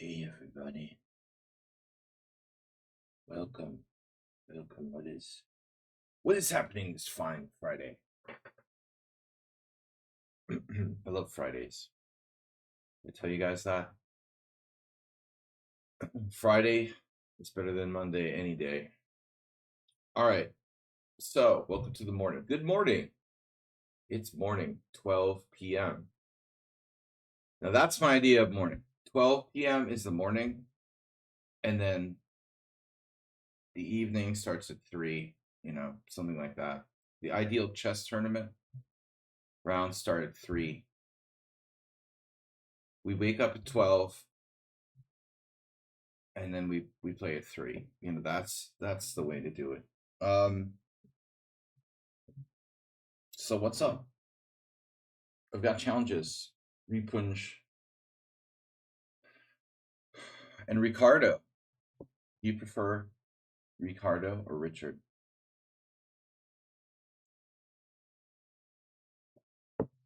Hey everybody, welcome, welcome. What is happening this fine Friday? I love Fridays. I tell you guys that Friday is better than Monday any day. All right, so welcome to the morning. Good morning. It's morning, 12 p.m. Now that's my idea of morning. 12 p.m. is the morning, and then the evening starts at 3. Something like that. The ideal chess tournament rounds start at 3. We wake up at 12, and then we play at 3. That's the way to do it. So what's up? I've got challenges. Repunj and Ricardo. Do you prefer Ricardo or Richard?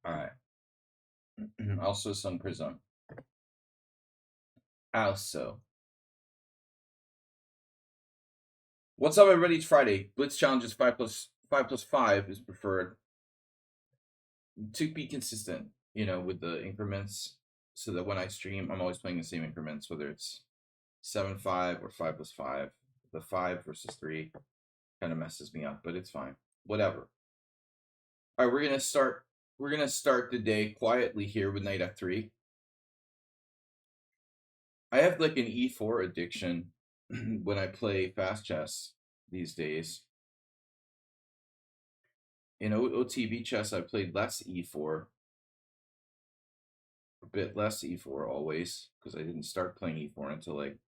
All right. Also some Prism. Also. What's up, everybody? It's Friday. Blitz challenges 5+5 is preferred. To be consistent, with the increments, so that when I stream, I'm always playing the same increments, whether it's 7-5 or 5+5. The 5 versus 3 kind of messes me up, but it's fine. Whatever. All right, we're gonna start the day quietly here with knight f3. I have like an e4 addiction when I play fast chess these days. In OTB chess, I played less e4, a bit less e4 always, because I didn't start playing e4 until like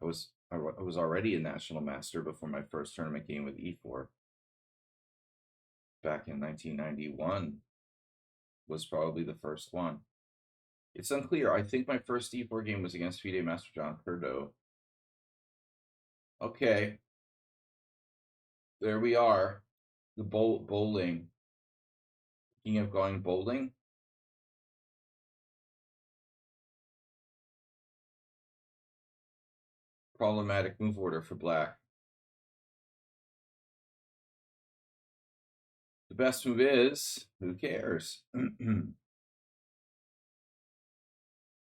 I was already a national master before my first tournament game with e4 back in 1991 was probably the first one. It's unclear. I think my first e4 game was against FIDE Master John Curdo. Okay. There we are. The bowling. King of going bowling. Problematic move order for black. The best move is, who cares?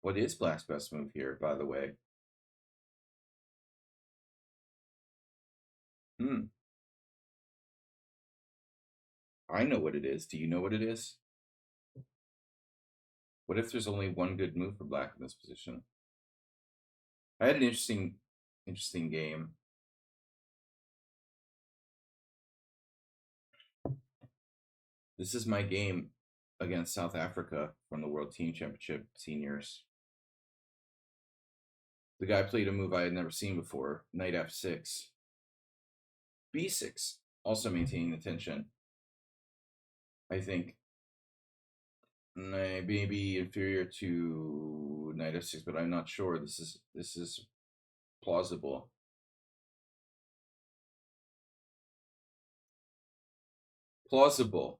What is black's best move here, by the way? I know what it is. Do you know what it is? What if there's only one good move for black in this position? I had an interesting game. This is my game against South Africa from the World Team Championship Seniors. The guy played a move I had never seen before, knight f6. b6, also maintaining the tension. I think maybe inferior to knight f6, but I'm not sure. This is plausible. Plausible.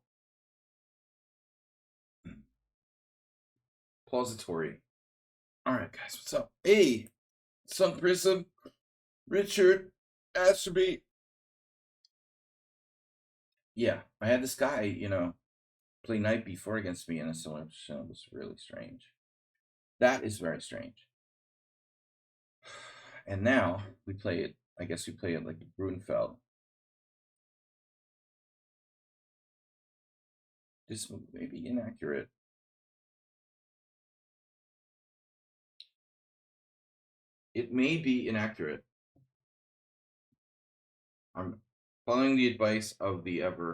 Plausitory. All right, guys, what's up? Hey, Sun Prism, Richard, Astrobate. Yeah, I had this guy, play knight b4 against me in a similar position. It was really strange. That is very strange. And now we play it, I guess we play it like Grunfeld. This may be inaccurate. It may be inaccurate. I'm following the advice of the ever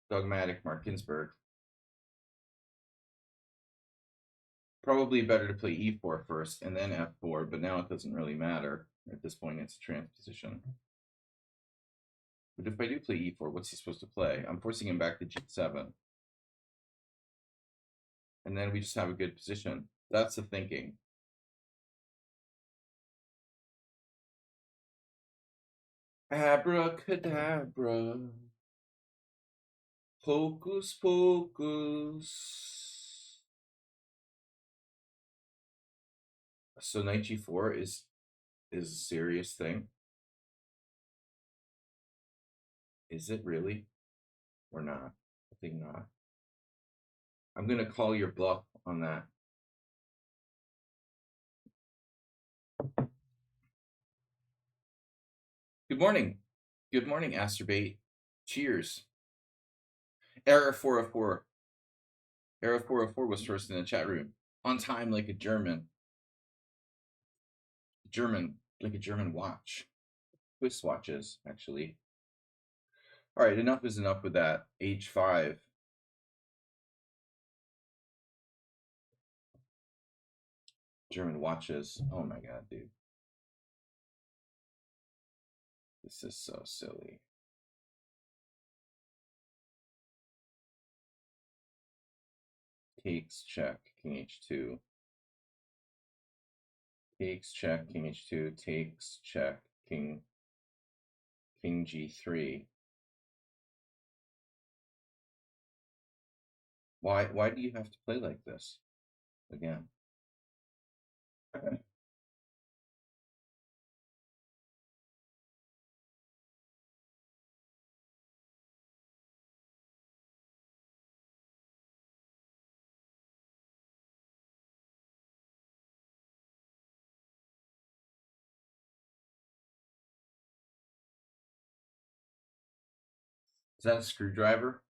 dogmatic Mark Ginsburg. Probably better to play e4 first and then f4, but now it doesn't really matter. At this point, it's a transposition. But if I do play e4, what's he supposed to play? I'm forcing him back to g7. And then we just have a good position. That's the thinking. Abracadabra. Hocus pocus. So knight g4 is a serious thing. Is it really? Or not? I think not. I'm gonna call your bluff on that. Good morning. Good morning, Asterbait. Cheers. Error 404. Error 404 was first in the chat room. On time like a German. Like a German watch. Swiss watches, actually. All right, enough is enough with that. H5. German watches. Oh my god, dude. This is so silly. Takes, check, king h2. Takes, check, king h2. Takes, check, king g3. Why do you have to play like this again? Is that a screwdriver?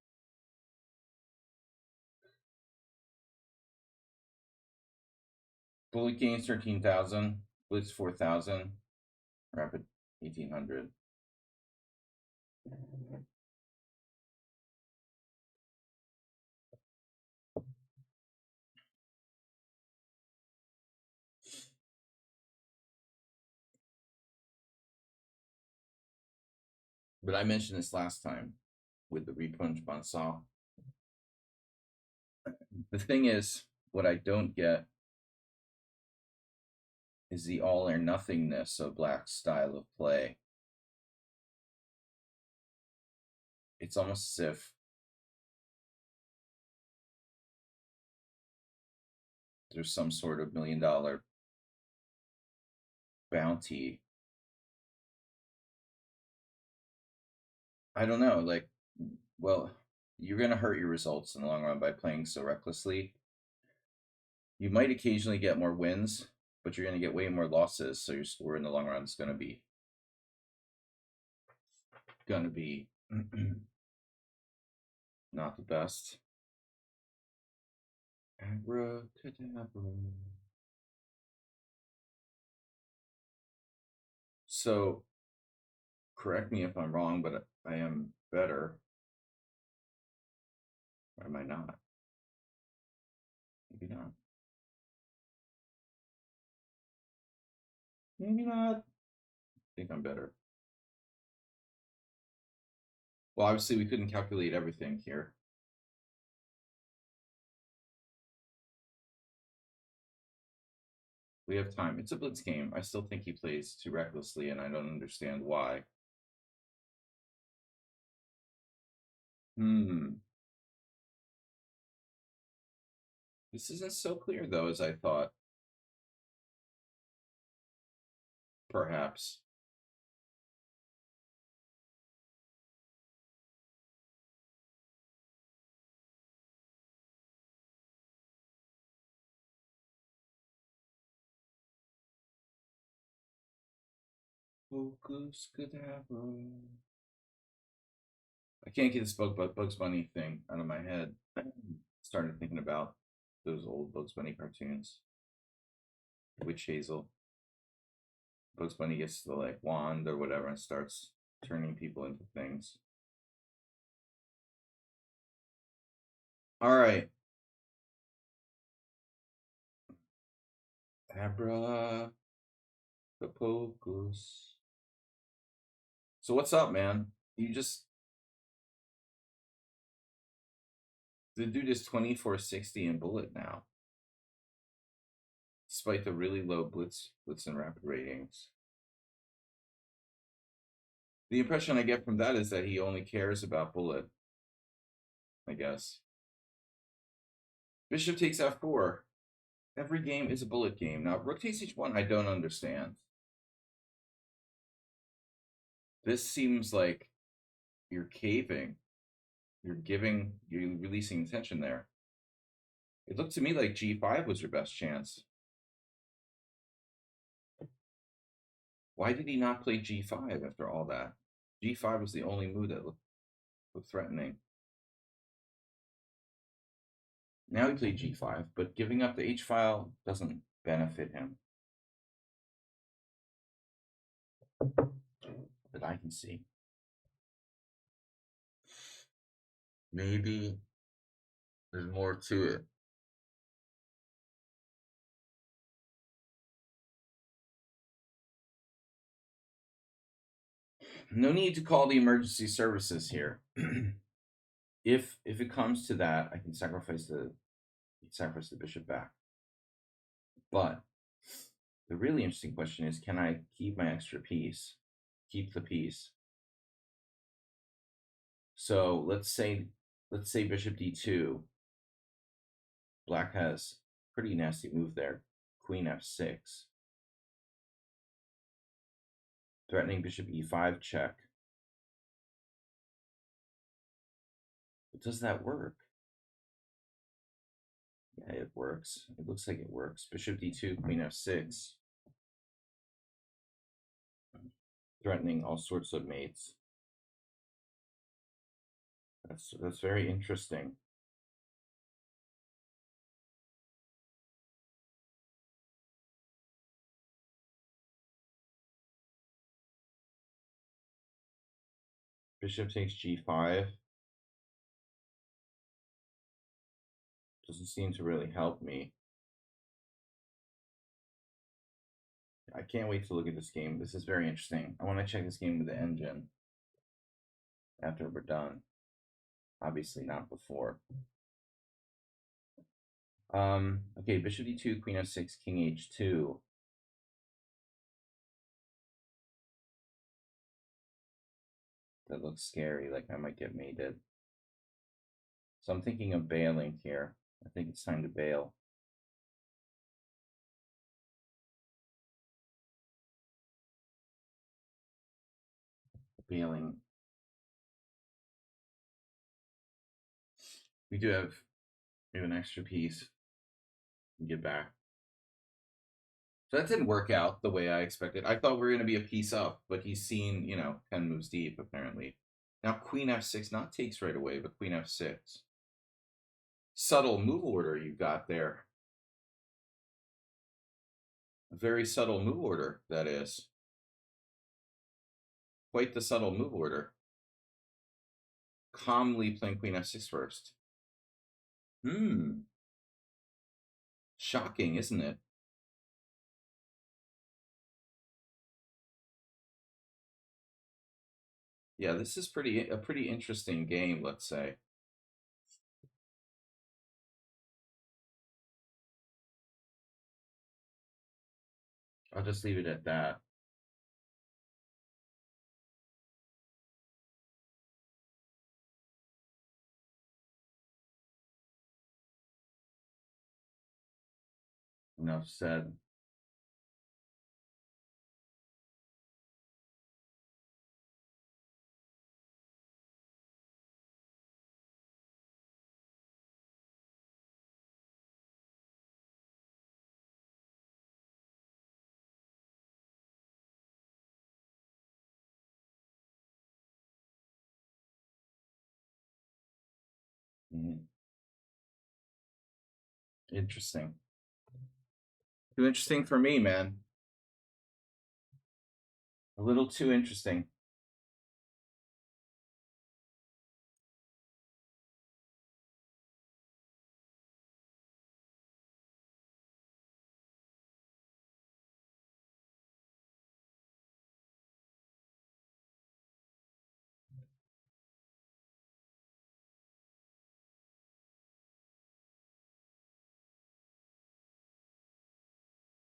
Bullet gains 13,000, Blitz 4,000, Rapid 1,800. But I mentioned this last time with the repunch Bonsall. The thing is, what I don't get is the all or nothingness of Black's style of play. It's almost as if there's some sort of $1 million bounty. I don't know, like, well, you're going to hurt your results in the long run by playing so recklessly. You might occasionally get more wins, but you're going to get way more losses, so your score in the long run is going to be not the best. Abracadabra. So, correct me if I'm wrong, but I am better. Or am I not? Maybe not. Maybe not. I think I'm better. Well, obviously, we couldn't calculate everything here. We have time. It's a blitz game. I still think he plays too recklessly, and I don't understand why. This isn't so clear, though, as I thought. Perhaps. Focus, I can't get this Bugs Bunny thing out of my head. I started thinking about those old Bugs Bunny cartoons. Witch Hazel. Bugs Bunny gets the like wand or whatever and starts turning people into things. All right. Abra Focus. So what's up, man? You just the dude is 2460 in bullet now, despite the really low blitz and rapid ratings. The impression I get from that is that he only cares about bullet, I guess. Bishop takes f4. Every game is a bullet game. Now, rook takes h1, I don't understand. This seems like you're caving. You're releasing tension there. It looked to me like g5 was your best chance. Why did he not play g5 after all that? g5 was the only move that looked threatening. Now he played g5, but giving up the h-file doesn't benefit him. That I can see. Maybe there's more to it. No need to call the emergency services here. If it comes to that, I can sacrifice the bishop back. But the really interesting question is, can I keep my extra piece? Keep the piece. So let's say bishop d2. Black has pretty nasty move there. Queen f6. Threatening bishop e5 check. But does that work? Yeah, it works. It looks like it works. Bishop d2, queen f6. Threatening all sorts of mates. That's very interesting. Bishop takes g5. Doesn't seem to really help me. I can't wait to look at this game. This is very interesting. I want to check this game with the engine after we're done. Obviously not before. Okay, bishop d2, queen f6, king h2. That looks scary, like I might get mated. So I'm thinking of bailing here. I think it's time to bail. Bailing. We have an extra piece. Get back. So that didn't work out the way I expected. I thought we were going to be a piece up, but he's seen, 10 moves deep, apparently. Now, queen f6, not takes right away, but queen f6. Subtle move order you got there. A very subtle move order, that is. Quite the subtle move order. Calmly playing queen f6 first. Shocking, isn't it? Yeah, this is a pretty interesting game, let's say. I'll just leave it at that. Enough said. Interesting. Too interesting for me, man. A little too interesting.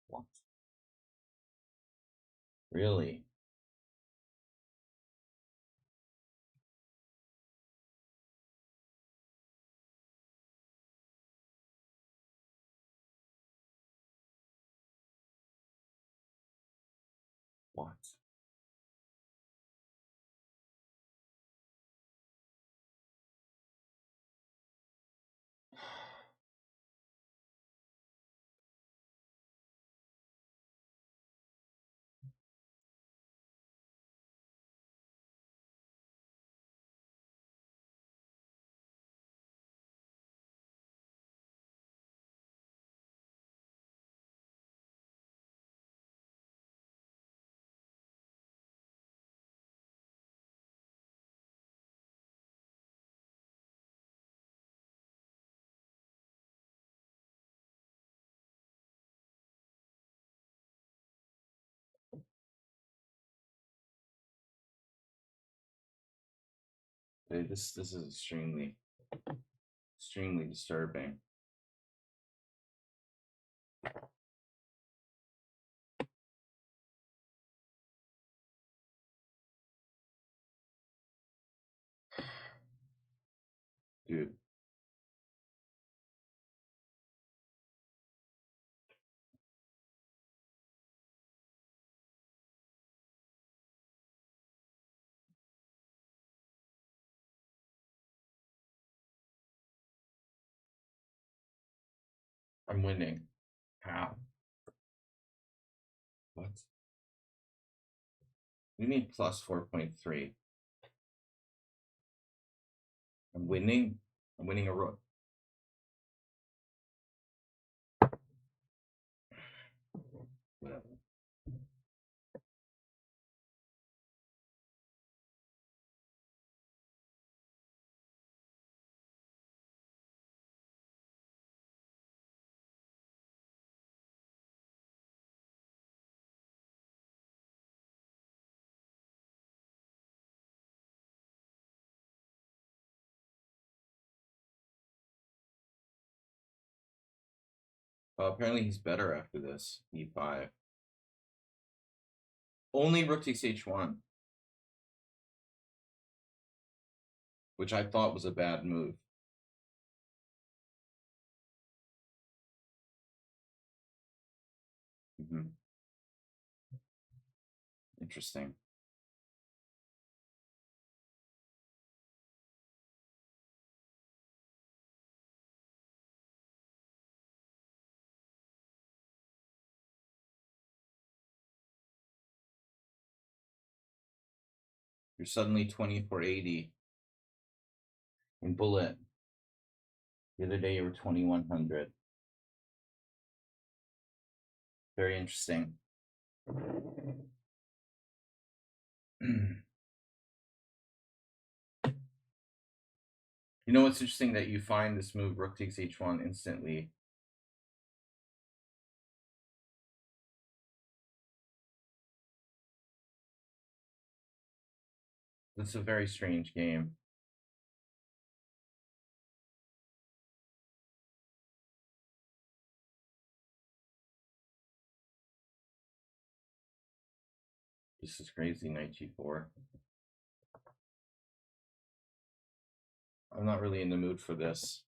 What? Really? What? This is extremely disturbing. Dude. I'm winning. How? What? You mean plus 4.3? I'm winning? I'm winning a rook. Whatever. Apparently he's better after this. E5. Only rook takes h1. Which I thought was a bad move. Interesting. You're suddenly 2480 in bullet. The other day you were 2100. Very interesting. You know what's interesting? That you find this move, rook takes h1, instantly. This is a very strange game. This is crazy, knight g4. I'm not really in the mood for this.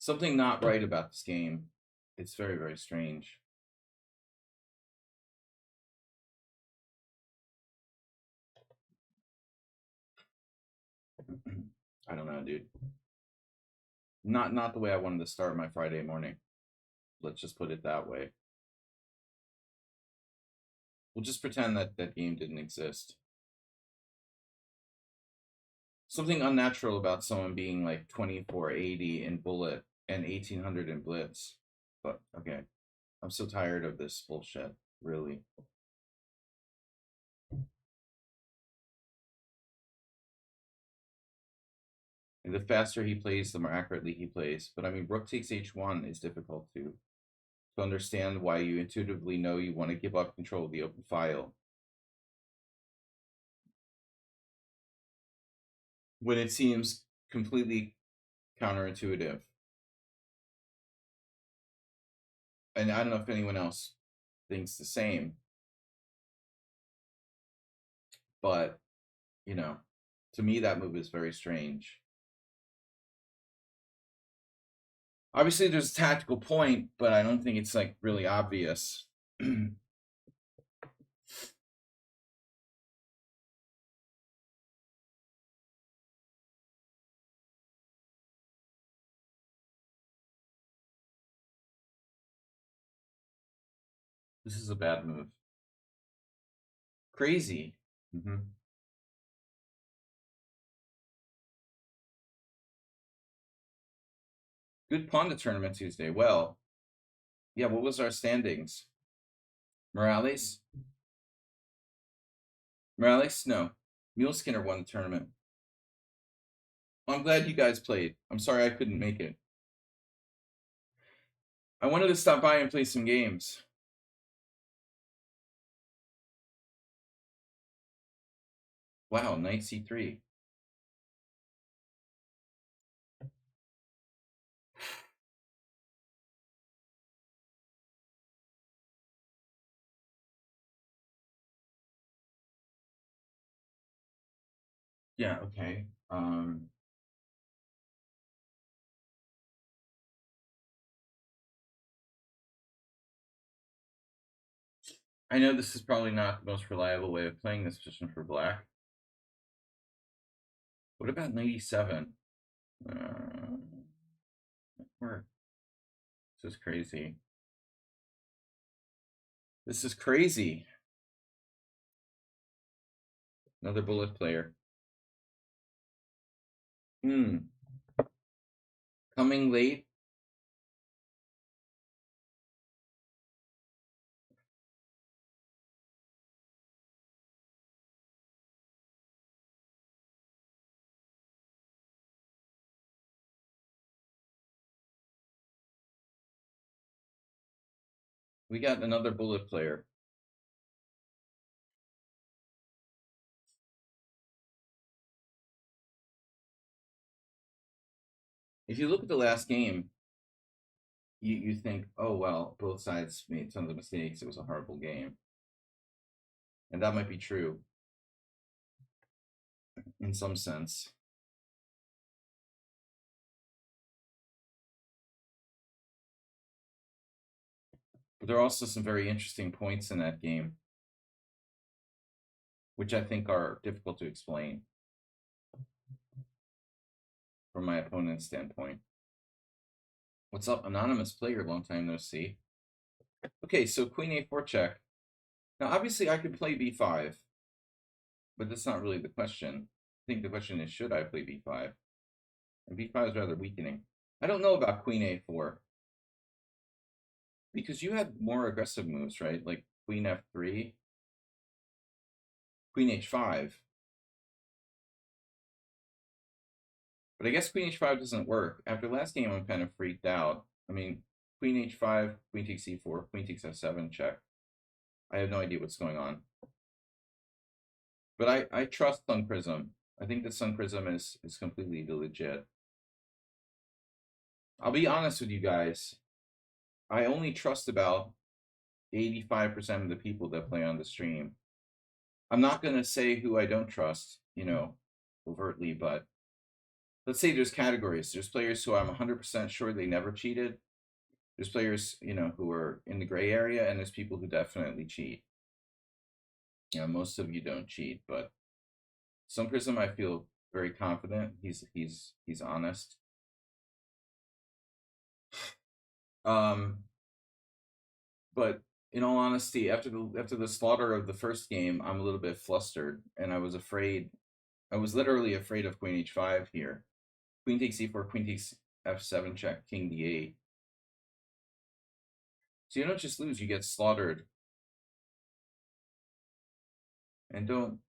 Something not right about this game. It's very, very strange. I don't know, dude. Not the way I wanted to start my Friday morning. Let's just put it that way. We'll just pretend that that game didn't exist. Something unnatural about someone being like 2480 in bullet and 1800 in blitz. But okay, I'm so tired of this bullshit, really. And the faster he plays, the more accurately he plays. But I mean, rook takes h1 is difficult to understand why you intuitively know you want to give up control of the open file when it seems completely counterintuitive. And I don't know if anyone else thinks the same, but, you know, to me, that move is very strange. Obviously, there's a tactical point, but I don't think it's like really obvious. This is a bad move. Crazy. Good Panda tournament Tuesday. Well, yeah, what was our standings? Morales? Morales? No. Mule Skinner won the tournament. Well, I'm glad you guys played. I'm sorry I couldn't make it. I wanted to stop by and play some games. Wow, knight c3. Yeah, okay. I know this is probably not the most reliable way of playing this position for black. What about 97? Where? This is crazy. This is crazy. Another bullet player. Coming late. We got another bullet player. If you look at the last game, you think, oh, well, both sides made tons of mistakes. It was a horrible game. And that might be true in some sense. But there are also some very interesting points in that game, which I think are difficult to explain from my opponent's standpoint. What's up, anonymous player? Long time no see. Okay, so queen a4 check. Now, obviously, I could play b5, but that's not really the question. I think the question is, should I play b5? And b5 is rather weakening. I don't know about queen a4. Because you had more aggressive moves, right? Like queen f3, queen h5. But I guess queen h5 doesn't work. After last game, I'm kind of freaked out. I mean, queen h5, queen takes c4, queen takes f7, check. I have no idea what's going on. But I trust Sun Prism. I think that Sun Prism is completely legit. I'll be honest with you guys. I only trust about 85% of the people that play on the stream. I'm not going to say who I don't trust, overtly, but let's say there's categories. There's players who I'm 100% sure they never cheated. There's players, who are in the gray area, and there's people who definitely cheat. Most of you don't cheat, but Sun Prism, I feel very confident. He's honest. But in all honesty, after the slaughter of the first game, I'm a little bit flustered, and I was afraid. I was literally afraid of queen h5 here. Queen takes e4, queen takes f7 check, king d8. So you don't just lose, you get slaughtered. And don't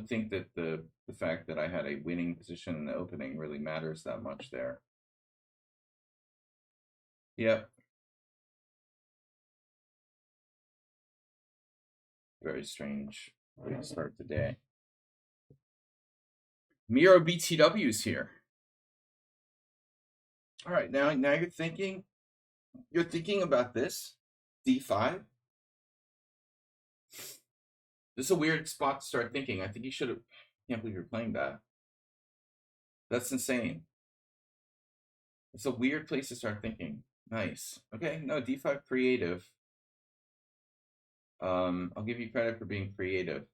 think that the fact that I had a winning position in the opening really matters that much there. Yep. Very strange way to start the day. Miro BTW's here. All right, now you're thinking, You're thinking about this? D5? This is a weird spot to start thinking. I think you should have. Can't believe you're playing that. That's insane. It's a weird place to start thinking. Nice. Okay, no, D5 creative. I'll give you credit for being creative.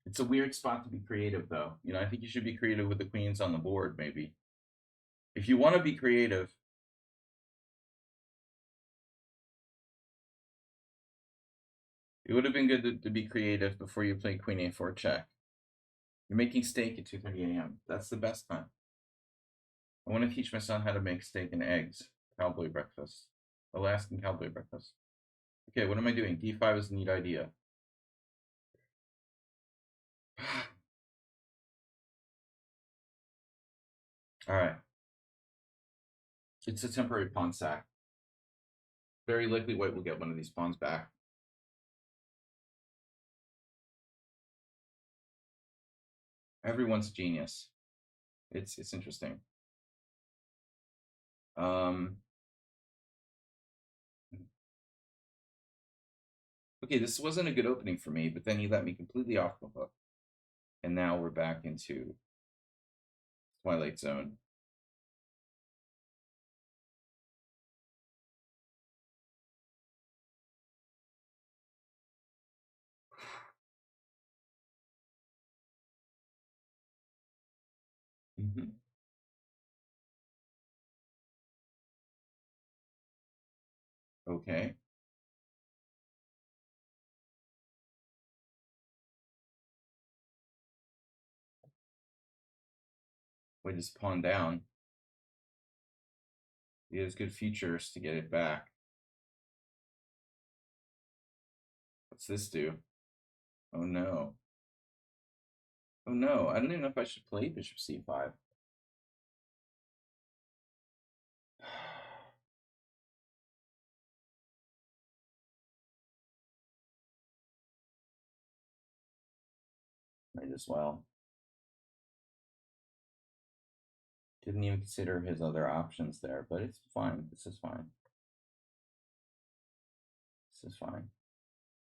It's a weird spot to be creative, though. You know, I think you should be creative with the queens on the board, maybe. If you want to be creative, it would have been good to be creative before you play queen a4 check. You're making steak at 2:30 a.m. That's the best time. I want to teach my son how to make steak and eggs. Cowboy breakfast. Alaskan cowboy breakfast. Okay, what am I doing? D5 is a neat idea. All right. It's a temporary pawn sack. Very likely white will get one of these pawns back. Everyone's genius. It's interesting. Okay, this wasn't a good opening for me, but then he let me completely off the hook. And now we're back into Twilight Zone. Okay. We just pawn down. He has good features to get it back. What's this do? Oh no. Oh no, I don't even know if I should play bishop c5. Might as well. Didn't even consider his other options there, but it's fine. This is fine. This is fine.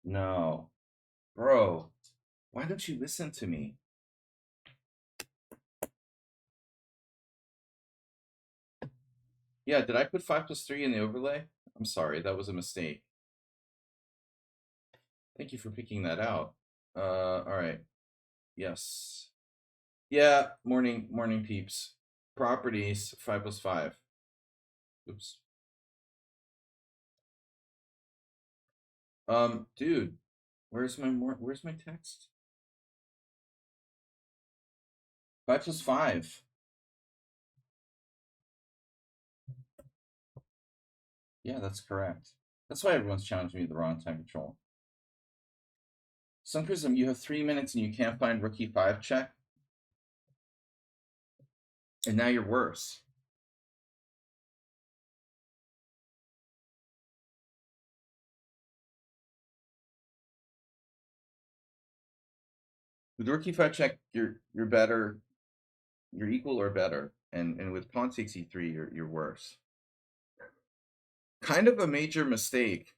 No. Bro, why don't you listen to me? Yeah, did I put 5+3 in the overlay? I'm sorry, that was a mistake. Thank you for picking that out. All right. Yes. Yeah, morning peeps. Properties, 5+5. Oops. Dude, where's my text? 5+5. Yeah, that's correct. That's why everyone's challenging me the wrong time control. Sun Prism, you have 3 minutes and you can't find rook e5 check. And now you're worse. With rook e5 check, you're better, you're equal or better. And with pawn takes e3, you're worse. Kind of a major mistake.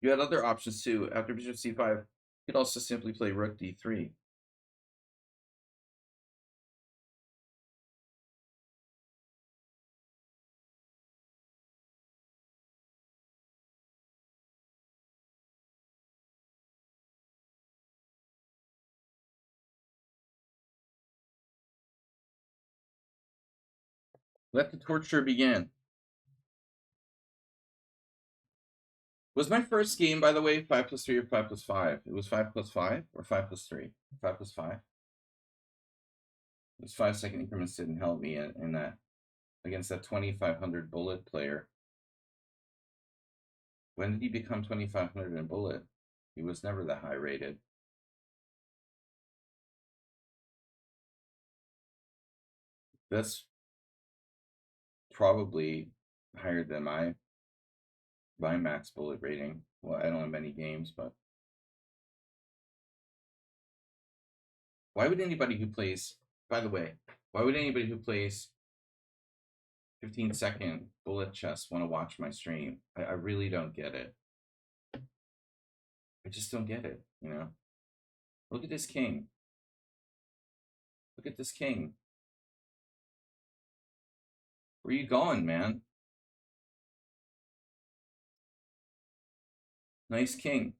You had other options too. After bishop c5, you could also simply play rook d3. Let the torture begin. Was my first game, by the way, 5+3 or 5+5? It was 5+5 or 5+3? 5+5. Those 5-second increments didn't help me in that against that 2500 bullet player. When did he become 2500 in bullet? He was never that high rated. That's probably higher than my max bullet rating. Well, I don't have many games, but Why would anybody who plays, by the way, why would anybody who plays 15-second bullet chess want to watch my stream? I really don't get it. I just don't get it, you know? Look at this king. Look at this king. Where you going, man? Nice king.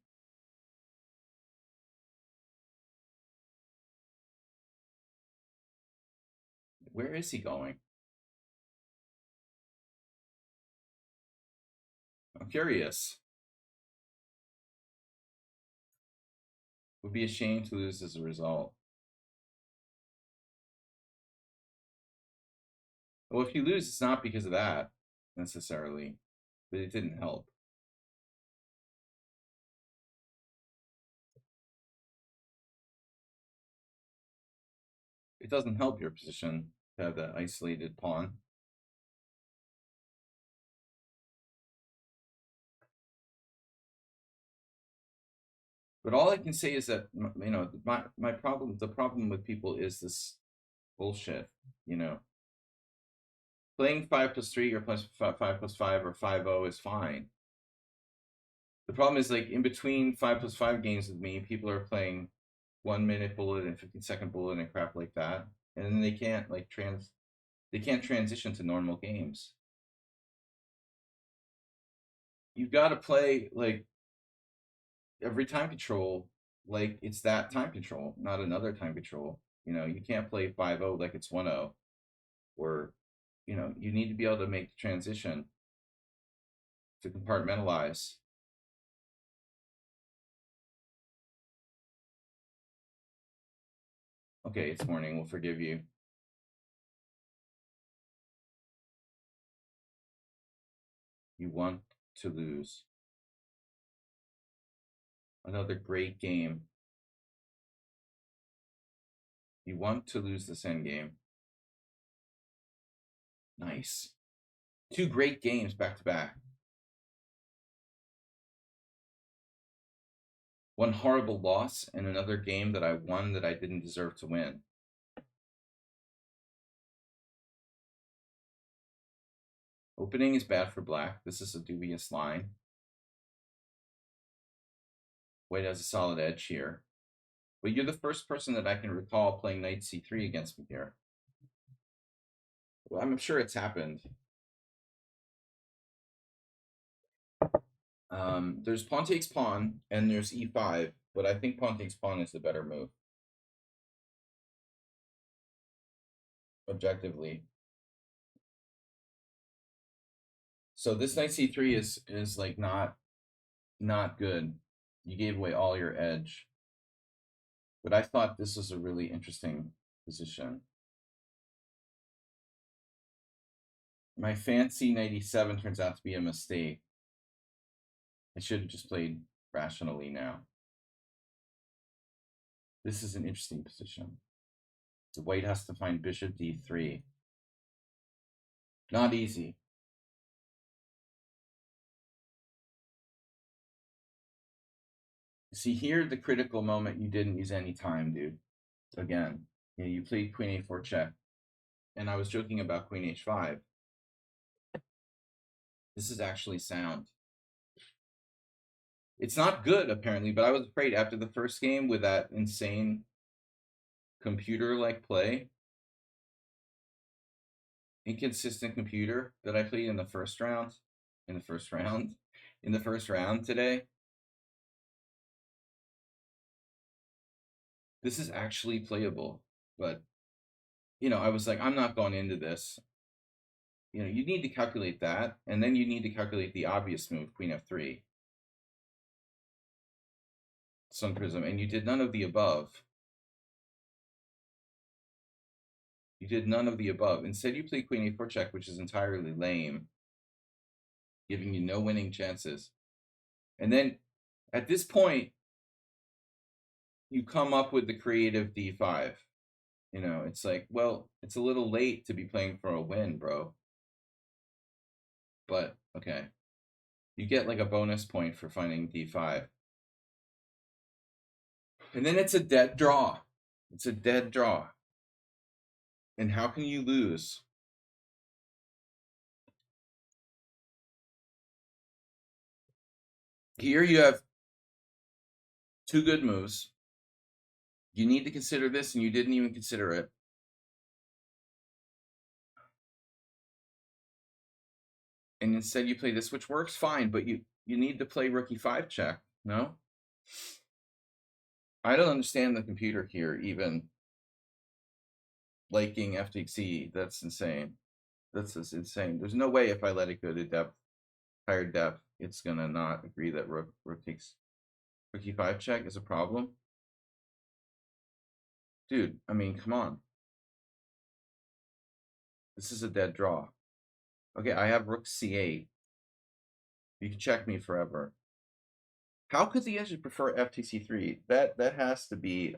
Where is he going? I'm curious. It would be a shame to lose as a result. Well, if you lose, it's not because of that, necessarily. But it didn't help. It doesn't help your position to have that isolated pawn. But all I can say is that, you know, the problem with people is this bullshit, you know. Playing 5+3 or plus 5+5 or 5-0 is fine. The problem is, like, in between 5+5 games with me, people are playing 1-minute bullet and 15-second bullet and crap like that, and then they can't like transition to normal games. You've got to play like every time control like it's that time control, not another time control. You know, you can't play 5-0 like it's 1-0, or you know, you need to be able to make the transition to compartmentalize. Okay, it's morning. We'll forgive you. You want to lose. Another great game. You want to lose this endgame. Nice. 2 great games back to back. One horrible loss and another game that I won that I didn't deserve to win. Opening is bad for black. This is a dubious line. White has a solid edge here. But you're the first person that I can recall playing knight c3 against me here. Well, I'm sure it's happened. There's pawn takes pawn, and there's e5, but I think pawn takes pawn is the better move. Objectively. So this knight c3 is like not good. You gave away all your edge. But I thought this was a really interesting position. My fancy knight e7 turns out to be a mistake. I should have just played rationally now. This is an interesting position. The white has to find bishop d3. Not easy. See, here, the critical moment, you didn't use any time, dude. Again, you played queen a4 check. And I was joking about queen h5. This is actually sound. It's not good, apparently, but I was afraid after the first game with that insane computer-like play, inconsistent computer that I played in the first round today. This is actually playable, but, you know, I was like, I'm not going into this. You know, you need to calculate that, and then you need to calculate the obvious move, queen f3. Sun Prism, and you did none of the above. You did none of the above. Instead, you played queen a4 check, which is entirely lame, giving you no winning chances. And then, at this point, you come up with the creative d5. You know, it's like, well, it's a little late to be playing for a win, bro. But, okay. You get like a bonus point for finding d5. And then it's a dead draw. It's a dead draw. And how can you lose? Here you have two good moves. You need to consider this, and you didn't even consider it. And instead you play this, which works fine, but you need to play rook e5 check, no? I don't understand the computer here even liking FTC. That's insane. That's just insane. There's no way if I let it go to depth, higher depth, it's gonna not agree that rook takes rook e5 check is a problem. Dude, I mean, come on. This is a dead draw. Okay, I have rook c8. You can check me forever. How could the edge prefer FTC3? That has to be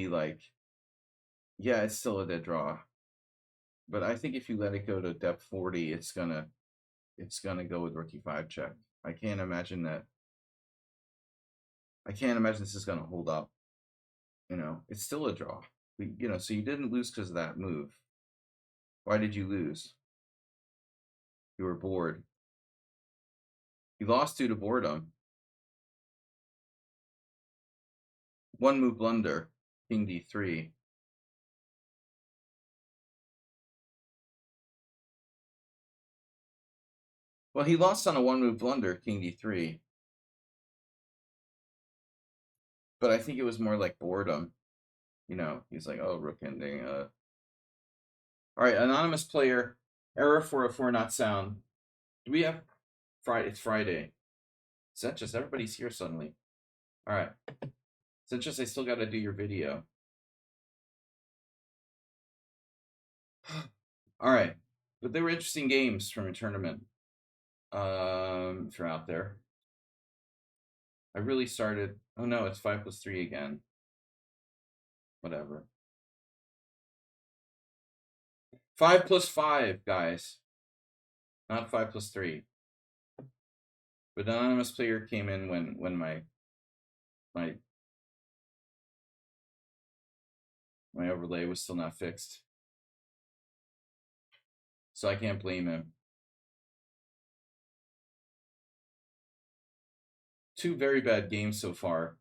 like, yeah, it's still a dead draw. But I think if you let it go to depth 40, it's gonna go with rook e5 check. I can't imagine this is gonna hold up. You know, it's still a draw. You know, so you didn't lose because of that move. Why did you lose? You were bored. You lost due to boredom. One move blunder, king d3. Well, he lost on a one move blunder, king d3. But I think it was more like boredom. You know, he's like, oh, rook ending. All right, anonymous player, error 404 not sound. Do we have Friday? It's Friday. Is that just everybody's here suddenly? All right. So it's just I still got to do your video. All right, but they were interesting games from a tournament. If you're out there, I really started. Oh no, it's 5+3 again. Whatever. 5+5, guys. Not 5+3. But the anonymous player came in when my overlay was still not fixed. So I can't blame him. Two very bad games so far.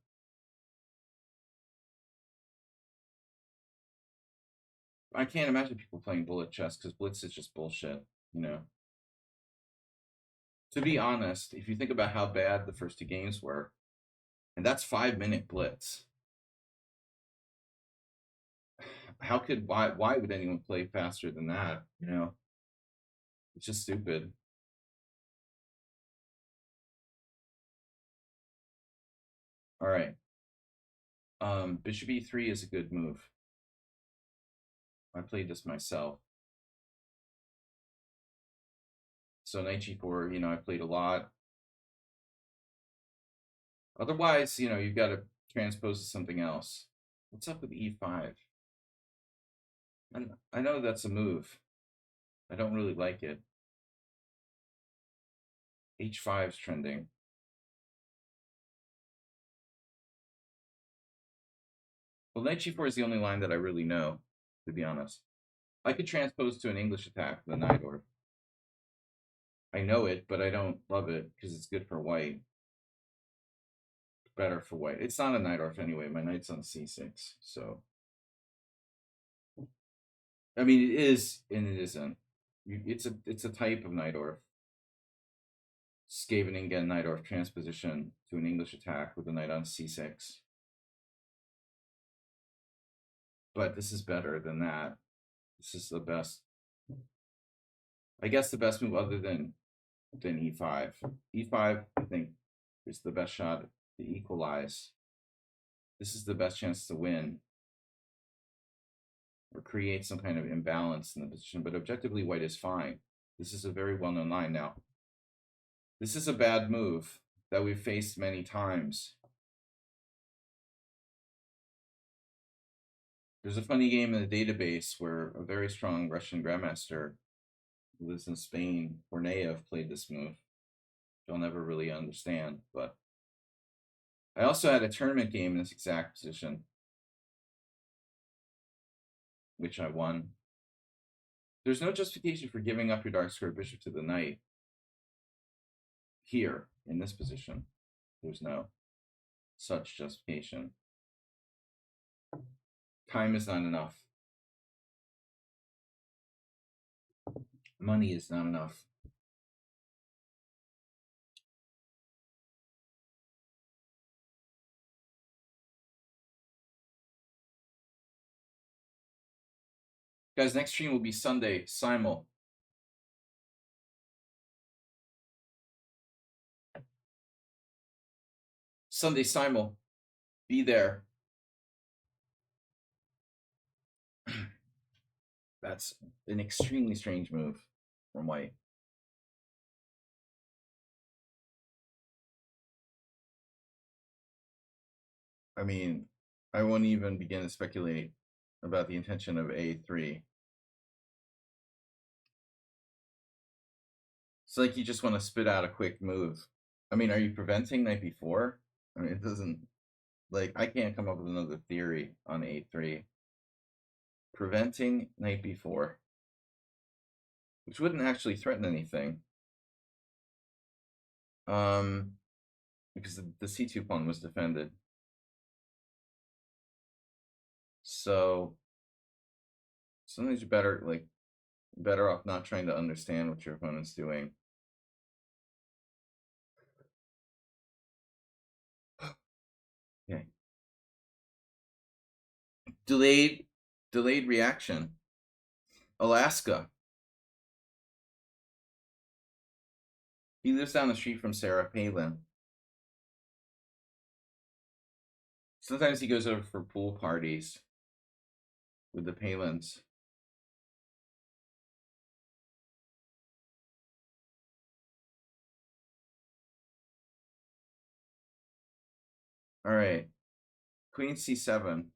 I can't imagine people playing bullet chess because Blitz is just bullshit, you know. To be honest, if you think about how bad the first two games were, and that's 5-minute Blitz. Why would anyone play faster than that? You know, it's just stupid. All right. Bishop e3 is a good move. I played this myself. So knight g4, you know, I played a lot. Otherwise, you know, you've got to transpose to something else. What's up with e5? I know that's a move. I don't really like it. h5 is trending. Well, knight g4 is the only line that I really know, to be honest. I could transpose to an English attack, the knight, or I know it, but I don't love it because it's good for white. Better for white. It's not a knight orf anyway. My knight's on c6, so I mean it is and it isn't. It's a type of knight orf. Scheveningen knight orf transposition to an English attack with the knight on c6. But this is better than that. This is the best. I guess the best move other than e5. E5, I think, is the best shot to equalize. This is the best chance to win or create some kind of imbalance in the position. But objectively, white is fine. This is a very well-known line. Now, this is a bad move that we've faced many times. There's a funny game in the database where a very strong Russian grandmaster who lives in Spain, Korneyev, played this move. Which I'll never really understand, but I also had a tournament game in this exact position, which I won. There's no justification for giving up your dark square bishop to the knight. Here, in this position, there's no such justification. Time is not enough. Money is not enough. Guys, next stream will be Sunday, simul. Sunday, simul. Be there. That's an extremely strange move from white. I mean, I won't even begin to speculate about the intention of A3. It's like you just want to spit out a quick move. I mean, are you preventing knight b4? I mean, it doesn't, like, I can't come up with another theory on A3. Preventing knight b4, which wouldn't actually threaten anything. Because the c2 pawn was defended. So sometimes you're better off not trying to understand what your opponent's doing. Okay. Delayed reaction. Alaska. He lives down the street from Sarah Palin. Sometimes he goes over for pool parties with the Palins. All right. Queen c7.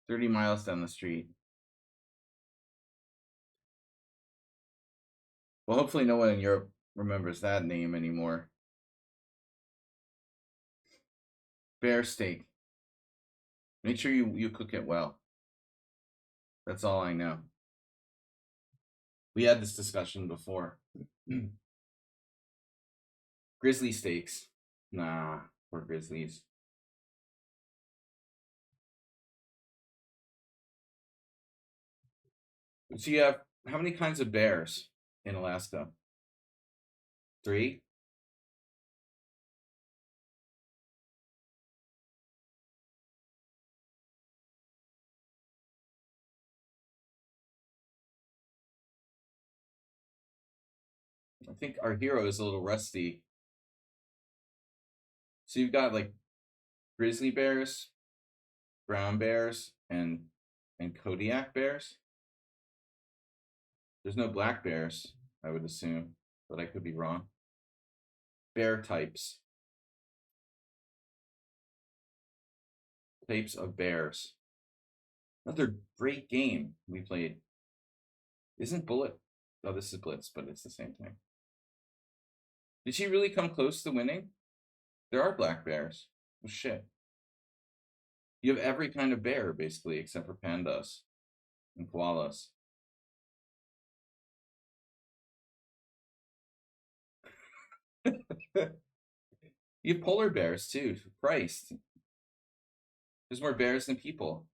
"30 miles down the street." Well, hopefully no one in Europe remembers that name anymore. Bear steak. Make sure you cook it well. That's all I know. We had this discussion before. Grizzly steaks. Nah, poor grizzlies. So you have how many kinds of bears in Alaska? 3? I think our hero is a little rusty. So you've got like grizzly bears, brown bears, and Kodiak bears. There's no black bears, I would assume, but I could be wrong. Bear types. Types of bears. Another great game we played. Isn't Bullet? Oh, this is Blitz, but it's the same thing. Did she really come close to winning? There are black bears. Oh, shit. You have every kind of bear, basically, except for pandas and koalas. You have polar bears, too. Christ. There's more bears than people.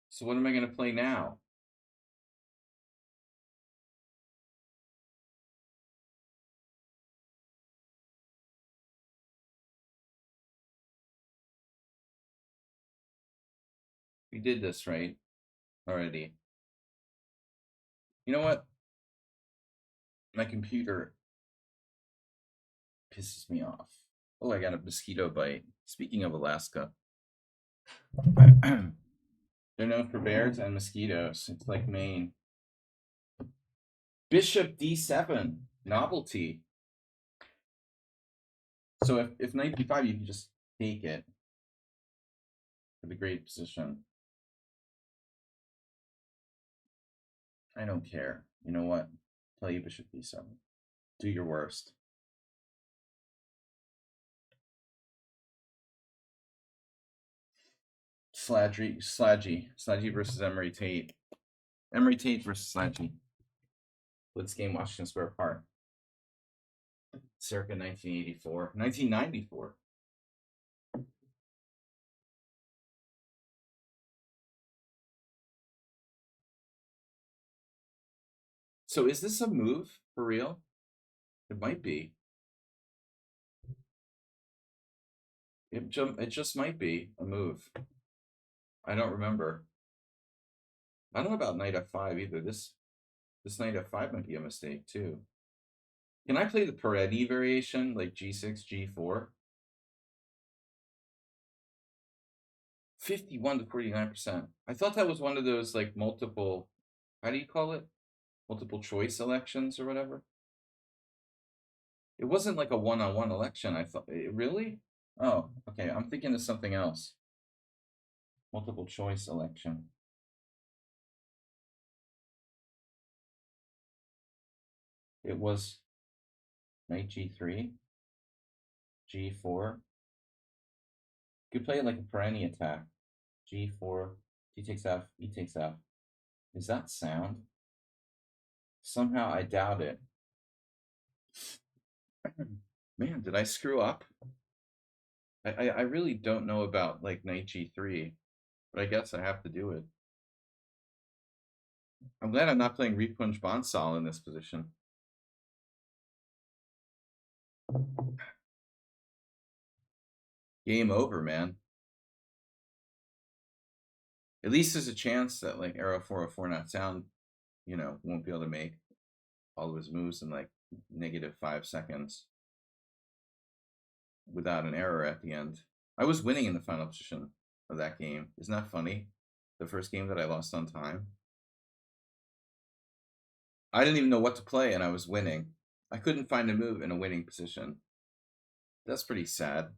So what am I going to play now? We did this, right? Already. You know what? My computer pisses me off. Oh, I got a mosquito bite. Speaking of Alaska. They're known for bears and mosquitoes. It's like Maine. Bishop d7. Novelty. So if knight b5, you can just take it for the great position. I don't care. You know what? Play bishop b7. Do your worst. Sladgy versus Emery Tate. Emery Tate versus Sladgy. Blitz game, Washington Square Park. Circa 1984. 1994. So is this a move for real? It might be. It just might be a move. I don't remember. I don't know about knight f5 either. This knight f5 might be a mistake too. Can I play the Peretti variation, like g6, g4? 51 to 49%. I thought that was one of those like multiple, how do you call it? Multiple choice elections or whatever. It wasn't like a one-on-one election. I thought, really? Oh, okay. I'm thinking of something else. Multiple choice election. It was knight g3, g4. You could play it like a Peretti attack. g4, d takes f, e takes f. Is that sound? Somehow I doubt it. Man, did I screw up? I really don't know about like knight g3, but I guess I have to do it. I'm glad I'm not playing Repunj Bansal in this position. Game over, man. At least there's a chance that like arrow 404 not sound, you know, won't be able to make all of his moves in like -5 seconds without an error at the end. I was winning in the final position of that game. Isn't that funny? The first game that I lost on time. I didn't even know what to play and I was winning. I couldn't find a move in a winning position. That's pretty sad.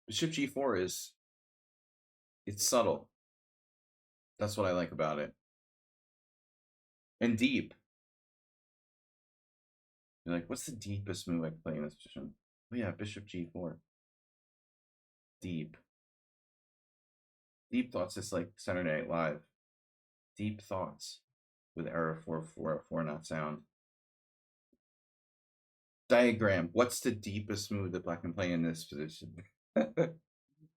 Bishop g4 it's subtle. That's what I like about it. And deep. You're like, what's the deepest move I can play in this position? Oh yeah, bishop g4. Deep. Deep thoughts is like Saturday Night Live. Deep thoughts with error 404 not sound. Diagram. What's the deepest move that black can play in this position?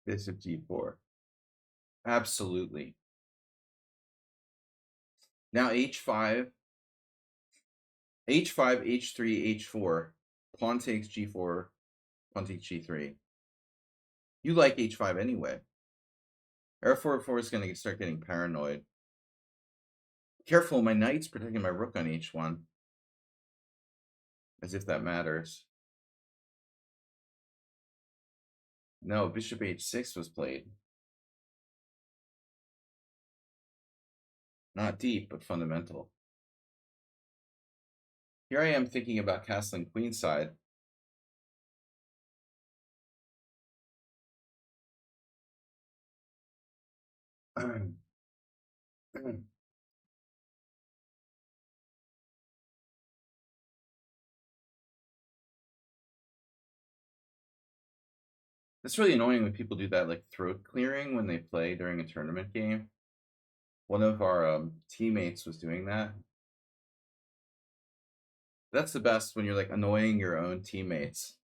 Bishop g4. Absolutely. Now h5, h3, h4. Pawn takes g4, pawn takes g3. You like h5 anyway. Error 404 is going to start getting paranoid. Careful, my knight's protecting my rook on h1. As if that matters. No, bishop h6 was played. Not deep, but fundamental. Here I am thinking about castling queenside. It's really annoying when people do that, like throat clearing when they play during a tournament game. One of our teammates was doing that. That's the best when you're like annoying your own teammates.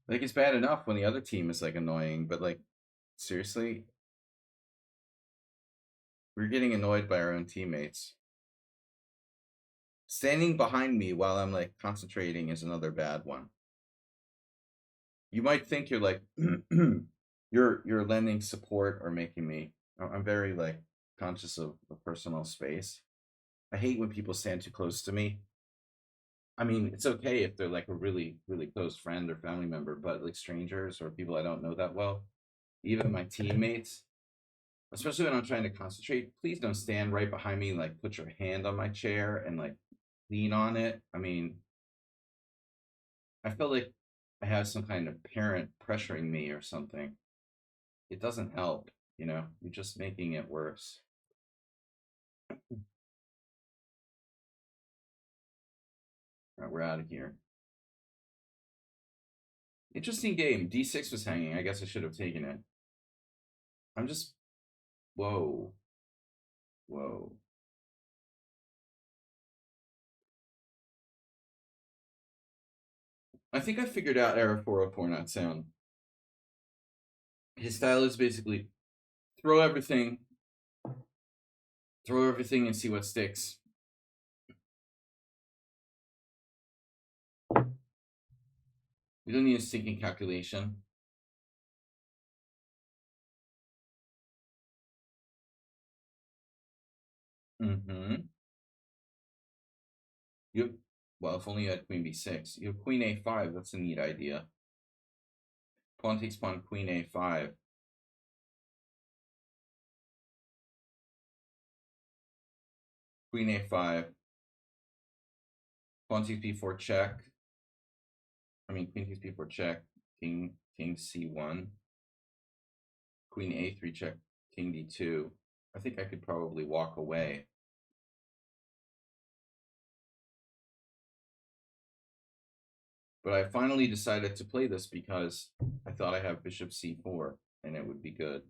Like it's bad enough when the other team is like annoying, but like seriously, we're getting annoyed by our own teammates. Standing behind me while I'm like concentrating is another bad one. You might think you're like you're lending support or making me. I'm very like conscious of personal space. I hate when people stand too close to me. I mean, it's okay if they're like a really, really close friend or family member, but like strangers or people I don't know that well, even my teammates, especially when I'm trying to concentrate, please don't stand right behind me, like put your hand on my chair and like lean on it. I mean, I feel like I have some kind of parent pressuring me or something. It doesn't help, you know, you're just making it worse. All right, we're out of here. Interesting game. D6 was hanging. I guess I should have taken it. I'm just, whoa, whoa. I think I figured out error 404 not sound. His style is basically throw everything and see what sticks. You don't need a stinking calculation. Mm-hmm. You have, well, if only you had queen b6. You have queen a5. That's a neat idea. Pawn takes pawn, queen a5. Queen a5. Pawn takes b4 check. I mean, queen takes b4 check. King c1. Queen a3 check. King d2. I think I could probably walk away. But I finally decided to play this because I thought I have bishop c4 and it would be good.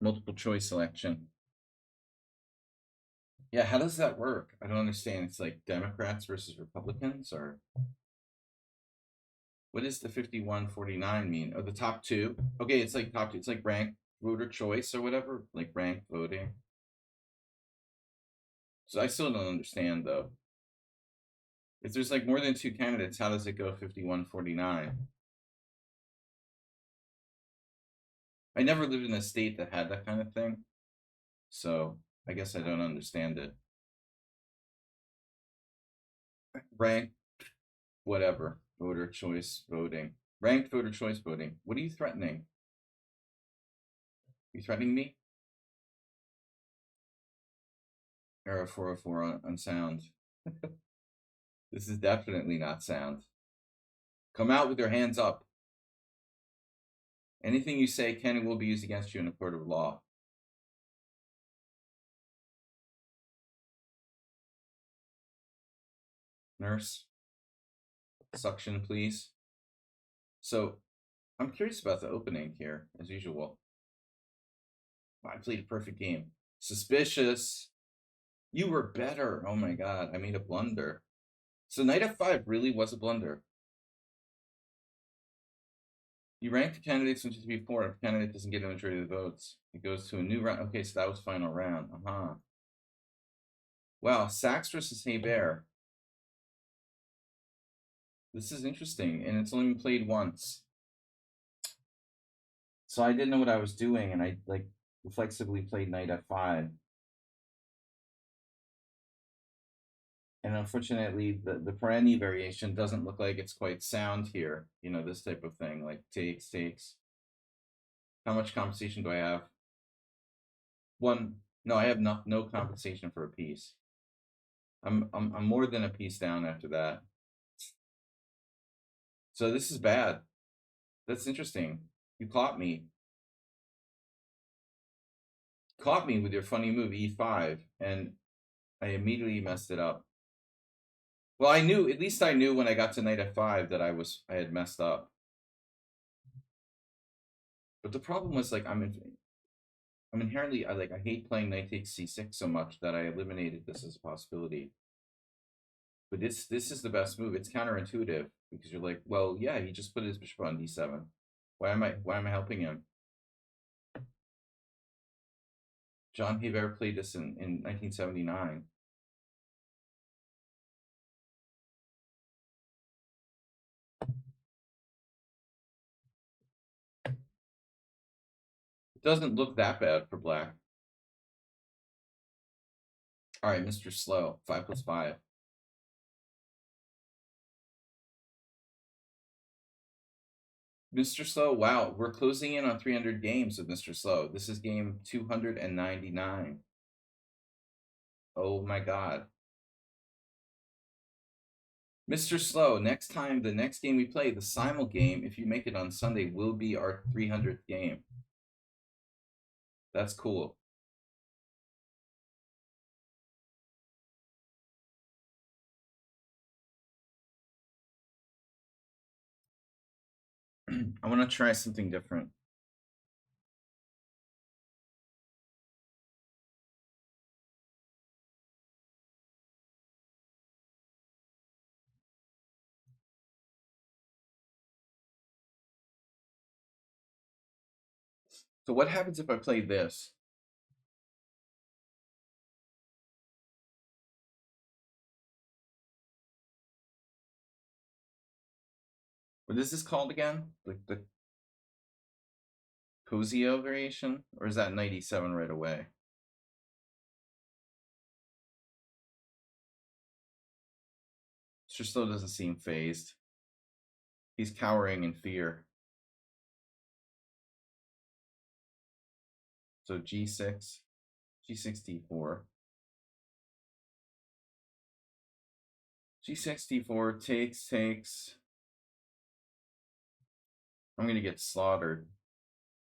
Multiple choice selection. Yeah, how does that work? I don't understand. It's like Democrats versus Republicans, or what does the 51-49 mean? Oh, the top two? Okay, it's like top two. It's like ranked voter choice or whatever, like ranked voting. So I still don't understand though. If there's like more than two candidates, how does it go 51-49? I never lived in a state that had that kind of thing, so I guess I don't understand it. Ranked, whatever, voter choice voting. Ranked voter choice voting. What are you threatening? Are you threatening me? Error 404 on sound. This is definitely not sound. Come out with your hands up. Anything you say can and will be used against you in a court of law. Nurse, suction, please. So I'm curious about the opening here, as usual. I played a perfect game. Suspicious. You were better. Oh my god, I made a blunder. So knight f5 really was a blunder. You rank the candidates 1, 2, 3, 4. If the candidate doesn't get a majority of the votes, it goes to a new round. Okay, so that was final round. Wow, Sachs versus Hebert. This is interesting, and it's only been played once. So I didn't know what I was doing, and I like reflexively played knight f5. And unfortunately, the Perenni variation doesn't look like it's quite sound here. You know, this type of thing, like takes. How much compensation do I have? One. No, I have no compensation for a piece. I'm more than a piece down after that. So this is bad. That's interesting. You caught me. Caught me with your funny move e5, and I immediately messed it up. Well, I knew, at least I knew when I got to knight f5 that I had messed up. But the problem was like I'm inherently I hate playing knight takes c6 so much that I eliminated this as a possibility. But this is the best move. It's counterintuitive because you're like, well, yeah, he just put his bishop on d7. Why am I helping him? John Hebert played this in 1979. Doesn't look that bad for black. All right, Mr. Slow, 5 + 5. Mr. Slow, wow, we're closing in on 300 games with Mr. Slow. This is game 299. Oh my God. Mr. Slow, next time, the next game we play, the simul game, if you make it on Sunday, will be our 300th game. That's cool. I want to try something different. So what happens if I play this? What is this called again? Like the Cosio variation? Or is that 97 right away? Mr. Slow doesn't seem phased. He's cowering in fear. So G6, G6, D4. G6, D4, takes. I'm going to get slaughtered.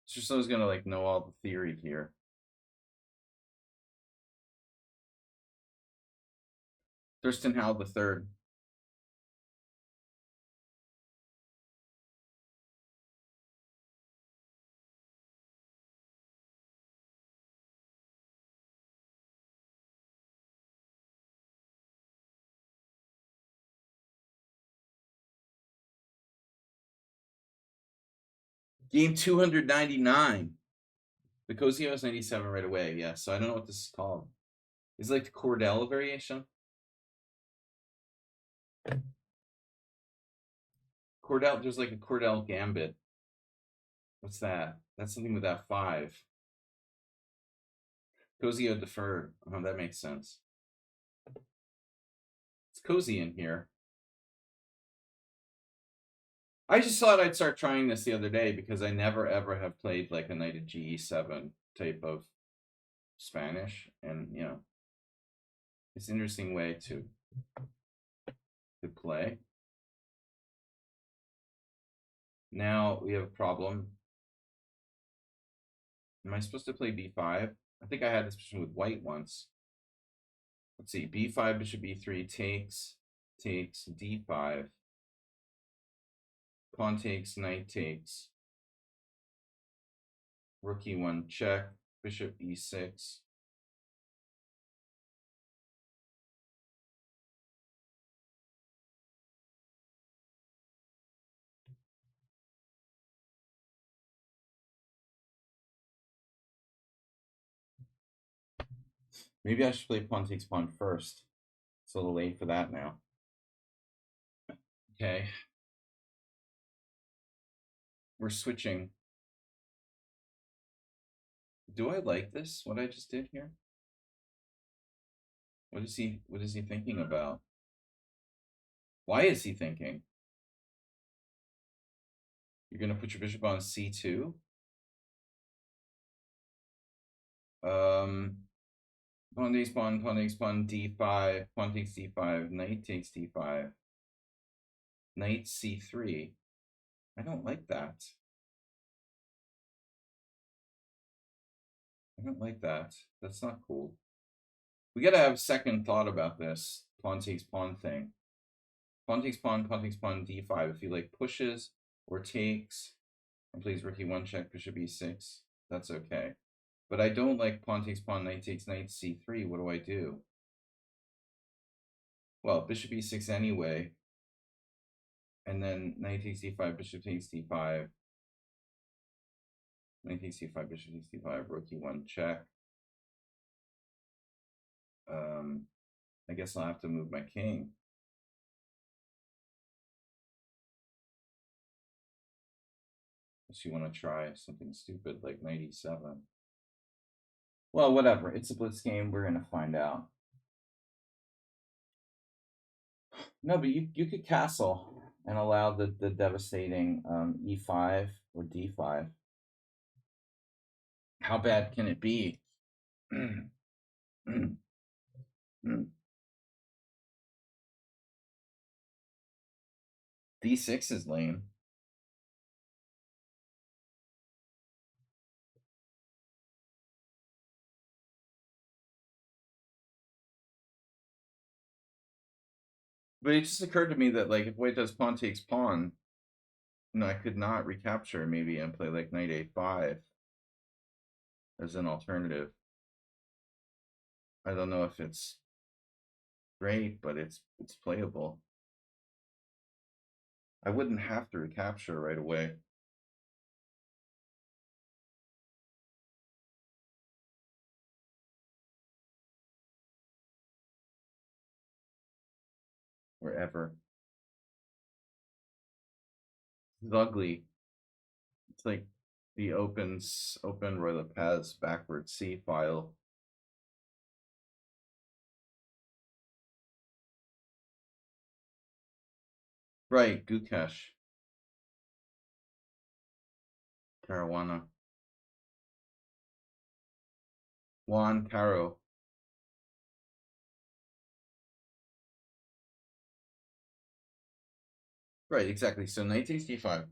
Mr. Slow's going to like know all the theory here. Thurston Howell III. Game 299. The Cosio is 97 right away. Yeah, so I don't know what this is called. Is it like the Cordell variation? Cordell, there's like a Cordell Gambit. What's that? That's something with F5. Cosio deferred. Oh, that makes sense. It's cozy in here. I just thought I'd start trying this the other day because I never ever have played like a knight of G7 type of Spanish, and you know, it's an interesting way to play. Now we have a problem. Am I supposed to play B5? I think I had this position with white once. Let's see, B5, bishop B3, takes, D5. Pawn takes, knight takes. Rook E1 check, bishop E6. Maybe I should play pawn takes pawn first. It's a little late for that now. Okay. We're switching. Do I like this, what I just did here? What is he thinking about? Why is he thinking? You're gonna put your bishop on C2? Pawn takes pawn, D5, pawn takes D5, knight takes D5, knight C3. I don't like that. I don't like that. That's not cool. We gotta have second thought about this pawn takes pawn thing. Pawn takes pawn, D5. If he like pushes or takes and plays rook E1 check, bishop E6, that's okay. But I don't like pawn takes pawn, knight takes knight C3. What do I do? Well, bishop E6 anyway. And then knight takes D5, bishop takes D5. Knight takes D5, bishop takes D5, rook E1 check. I guess I'll have to move my king. Unless you want to try something stupid like knight e7. Well, whatever. It's a blitz game. We're going to find out. No, but you could castle and allow the devastating e5 or d5. How bad can it be? d6 is lame. But it just occurred to me that, like, if white does pawn takes pawn, I could not recapture maybe and play like knight a5 as an alternative. I don't know if it's great, but it's playable. I wouldn't have to recapture right away. Wherever. It's ugly. It's like the open Roy Lopez backward C file. Right, Gukesh. Caruana. Juan Caro. Right, exactly. So knight takes d5.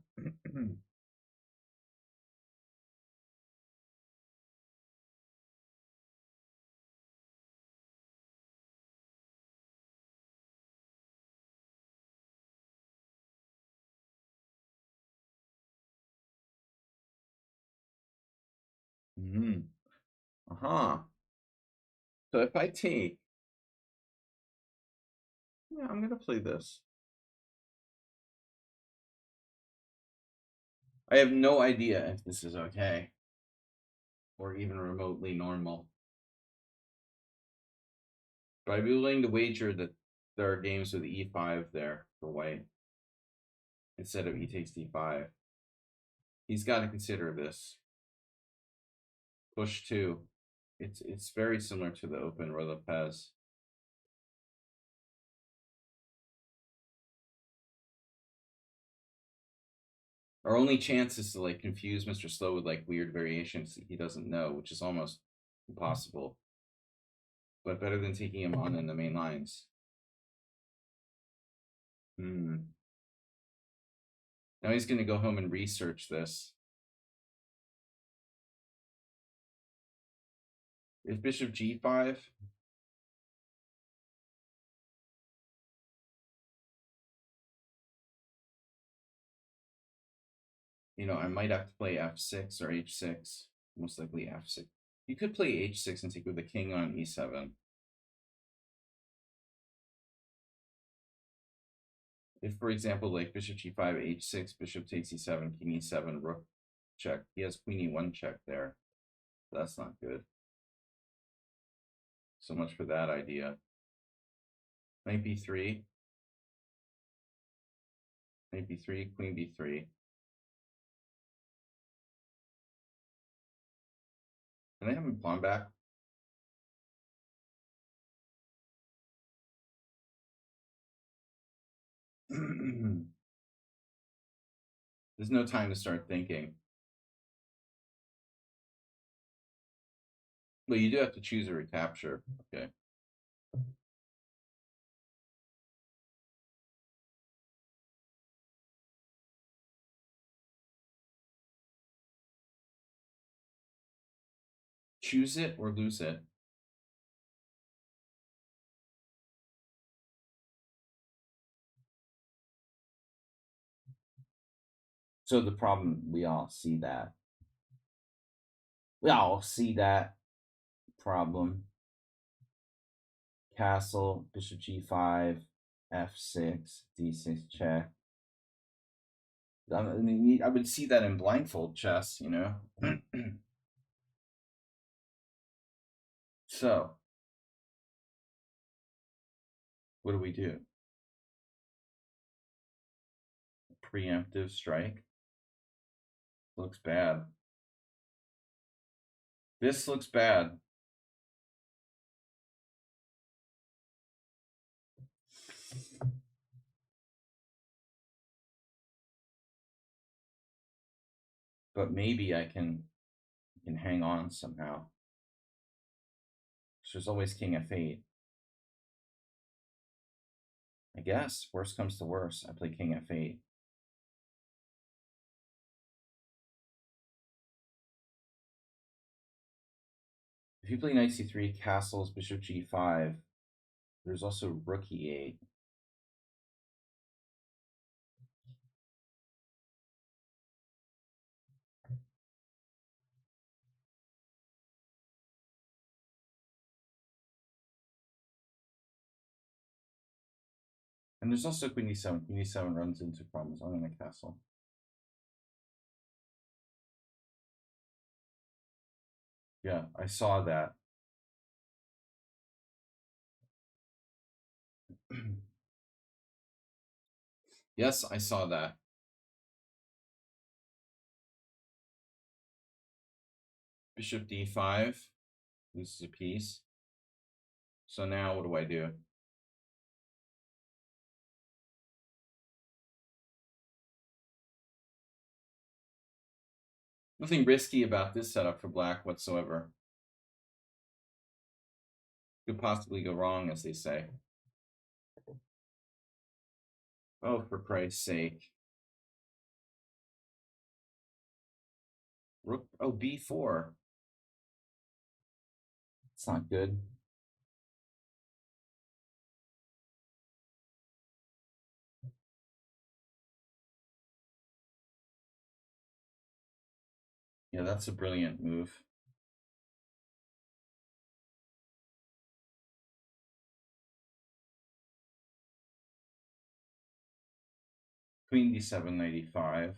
So if I take, yeah, I'm gonna play this. I have no idea if this is okay or even remotely normal. But I'd be willing to wager that there are games with e5 there for white instead of e takes d5. He's got to consider this. Push 2. It's very similar to the open Roy Lopez. Our only chance is to like confuse Mr. Slow with like weird variations he doesn't know, which is almost impossible. But better than taking him on in the main lines. Now he's going to go home and research this. If bishop g5, I might have to play f6 or h6. Most likely f6. You could play h6 and take with the king on e7. If, for example, like bishop g5, h6, bishop takes e7, king e7, rook check. He has queen e1 check there. That's not good. So much for that idea. Knight b3. Knight b3, queen b3. Can I have him pawn back? There's no time to start thinking. Well, you do have to choose a recapture. Okay. Choose it or lose it. So the problem, we all see that. We all see that problem. Castle, bishop g5, f6, d6 check. I mean, I would see that in blindfold chess, So, what do we do? Preemptive strike. Looks bad. This looks bad. But maybe I can hang on somehow. There's always king f8. I guess, worst comes to worst, I play king f8. If you play knight c3, castles, bishop g5, there's also rook e8. And there's also queen d7. Queen d7 runs into problems on the castle. Yeah, I saw that. Yes, I saw that. Bishop d5 loses a piece. So now what do I do? Nothing risky about this setup for black whatsoever. Could possibly go wrong, as they say. Oh, for Christ's sake. Rook, oh, b4. It's not good. Yeah, that's a brilliant move. Queen d7, knight e5.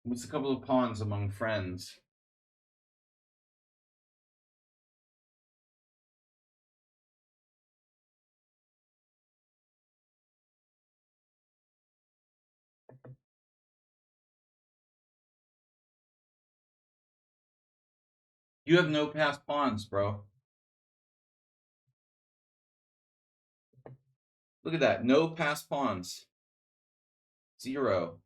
What's a couple of pawns among friends? You have no passed pawns, bro. Look at that. No passed pawns. 0.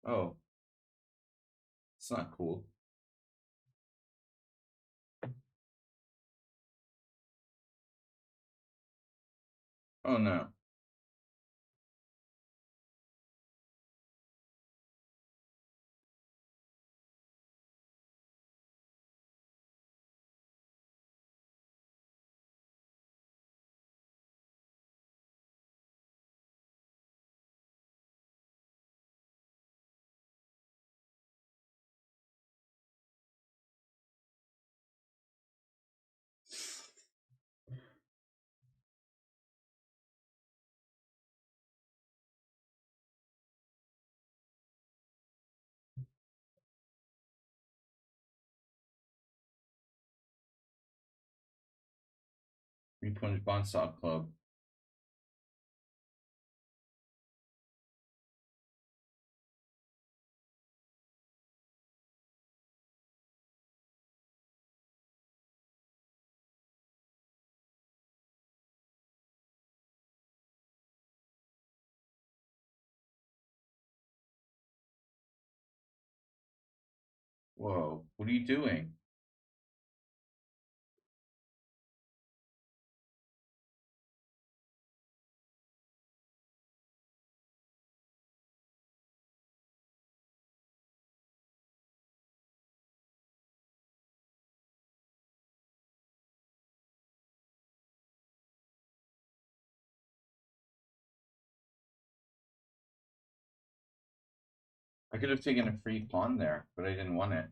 Oh, it's not cool. Oh, no. Repunch Bonsall Club. Whoa, what are you doing? I could have taken a free pawn there, but I didn't want it.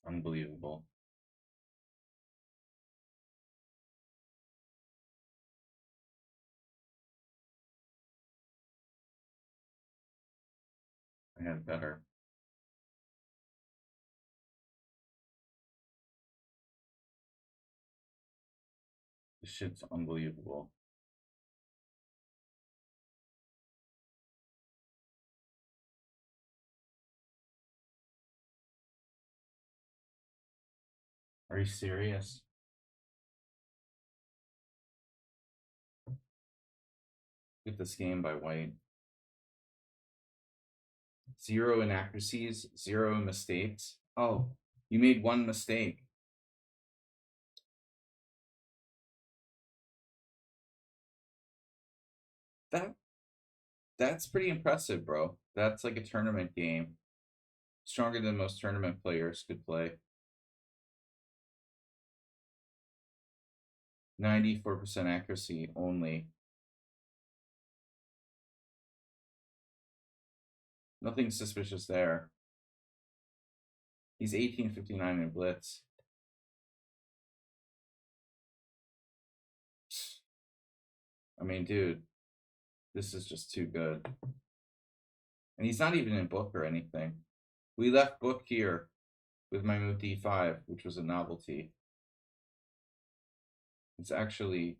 Unbelievable. I had better. This shit's unbelievable. Are you serious? Get this game by white. 0 inaccuracies, 0 mistakes. Oh, you made 1 mistake. That's pretty impressive, bro. That's like a tournament game. Stronger than most tournament players could play. 94% accuracy only. Nothing suspicious there. He's 1859 in Blitz. I mean, dude, this is just too good. And he's not even in book or anything. We left book here with my move d5, which was a novelty. It's actually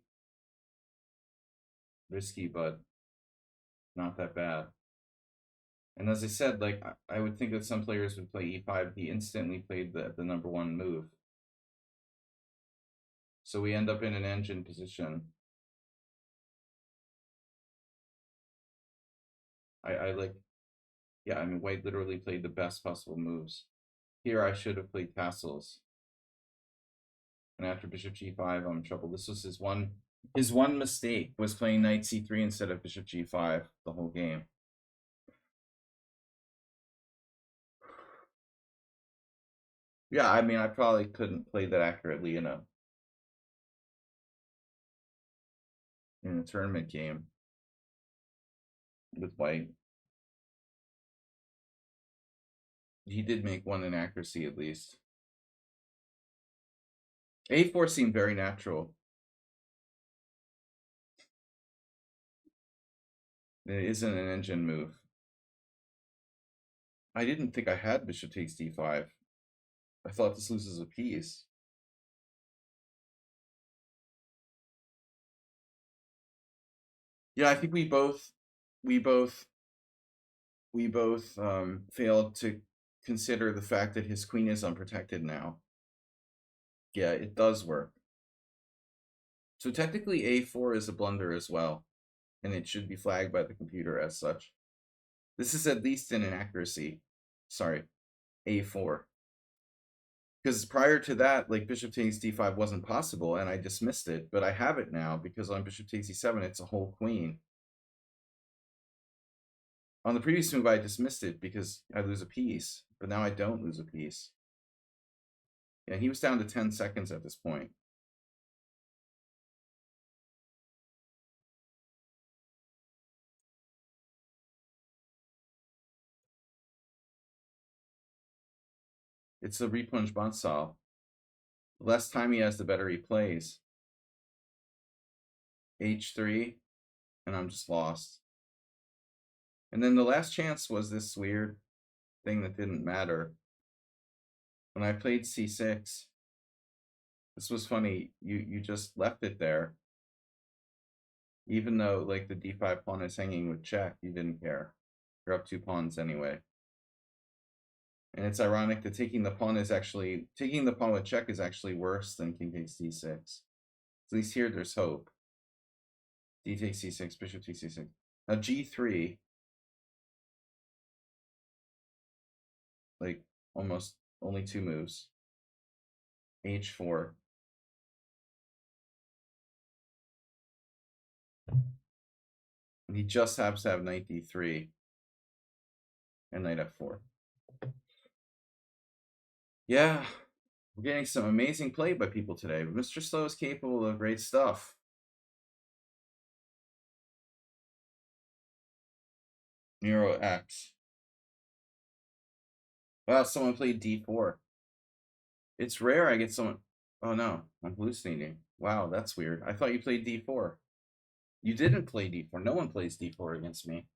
risky, but not that bad. And as I said, like I would think that some players would play e5. He instantly played the #1 move. So we end up in an engine position. I like, yeah, I mean, white literally played the best possible moves. Here I should have played castles. And after bishop g5, I'm in trouble. This was his one mistake was playing knight c3 instead of bishop g5 the whole game. Yeah, I mean, I probably couldn't play that accurately in a tournament game with white. He did make 1 inaccuracy at least. A4 seemed very natural. It isn't an engine move. I didn't think I had bishop takes d5. I thought this loses a piece. Yeah, I think we both failed to consider the fact that his queen is unprotected now. Yeah, it does work. So technically a4 is a blunder as well, and it should be flagged by the computer as such. This is at least an inaccuracy. Sorry, a4. Because prior to that, like bishop takes d5 wasn't possible, and I dismissed it, but I have it now because on bishop takes e7, it's a whole queen. On the previous move, I dismissed it because I lose a piece, but now I don't lose a piece. Yeah, he was down to 10 seconds at this point. It's a replunge Bonsall. The less time he has, the better he plays. H3, and I'm just lost. And then the last chance was this weird thing that didn't matter. When I played c6, this was funny. You just left it there. Even though like the d5 pawn is hanging with check, you didn't care. You're up 2 pawns anyway. And it's ironic that taking the pawn with check is actually worse than king takes d6. At least here there's hope. D takes c6, bishop takes c6. Now g3, like almost only 2 moves. H4. And he just happens to have knight d3 and knight f4. Yeah, We're getting some amazing play by people today. Mr. Slow is capable of great stuff. Nero X. Wow, someone played D4. It's rare I get someone. Oh no, I'm hallucinating. Wow, that's weird. I thought you played D4. You didn't play D4. No one plays D4 against me.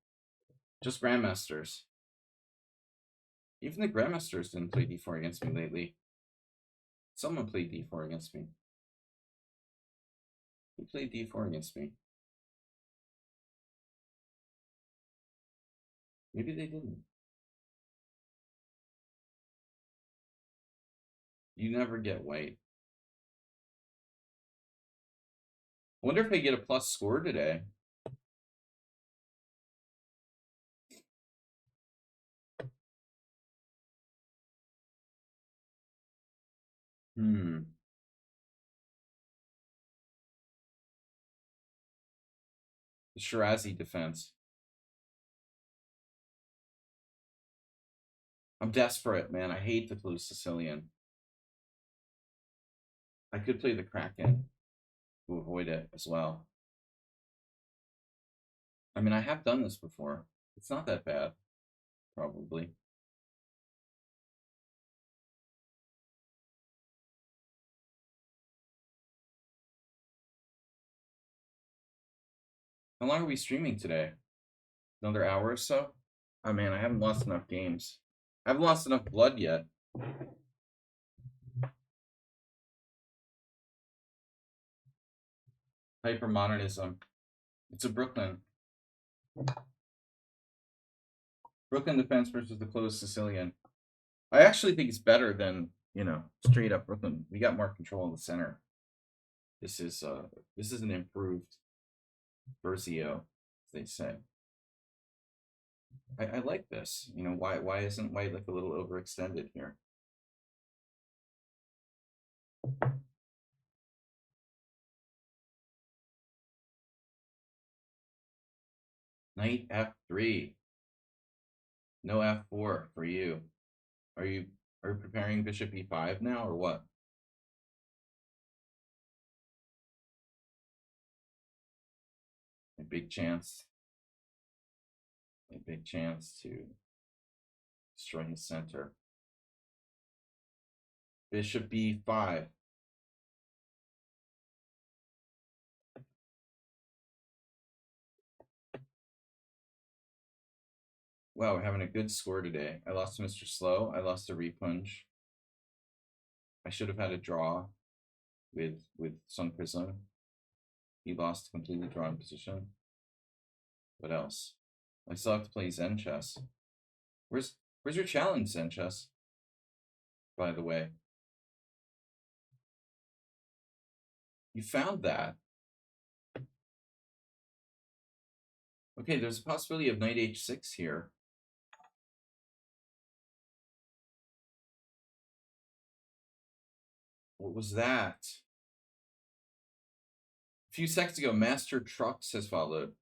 Just Grandmasters. Even the Grandmasters didn't play D4 against me lately. Someone played D4 against me. Who played D4 against me? Maybe they didn't. You never get white. I wonder if I get a plus score today. The Shirazi defense. I'm desperate, man. I hate the blue Sicilian. I could play the Kraken to avoid it as well. I mean, I have done this before. It's not that bad, probably. How long are we streaming today? Another hour or so? Oh man, I haven't lost enough games. I haven't lost enough blood yet. Hypermodernism. It's a Brooklyn defense versus the closed Sicilian. I actually think it's better than, straight up Brooklyn. We got more control in the center. This is an improved Versio, as they say. I like this. Why isn't white like a little overextended here? Knight F3. No F4 for you. Are you preparing Bishop E5 now or what? A big chance to destroy his center. Bishop B5. Wow, we're having a good score today. I lost to Mr. Slow. I lost to Repunge. I should have had a draw with Sun Prism. He lost a completely drawn position. What else? I still have to play Zen chess. Where's your challenge, Zen chess? By the way. You found that. Okay, there's a possibility of knight h6 here. What was that? A few seconds ago, Master Trucks has followed.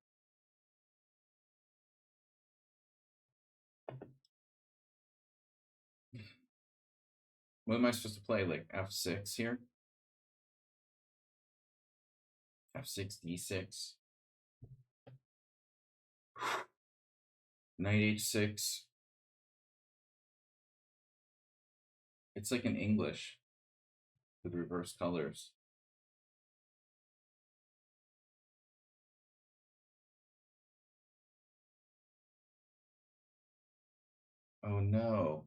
What am I supposed to play? Like f6 here? f6, d6. Knight h6. It's like in English with reverse colors. Oh no.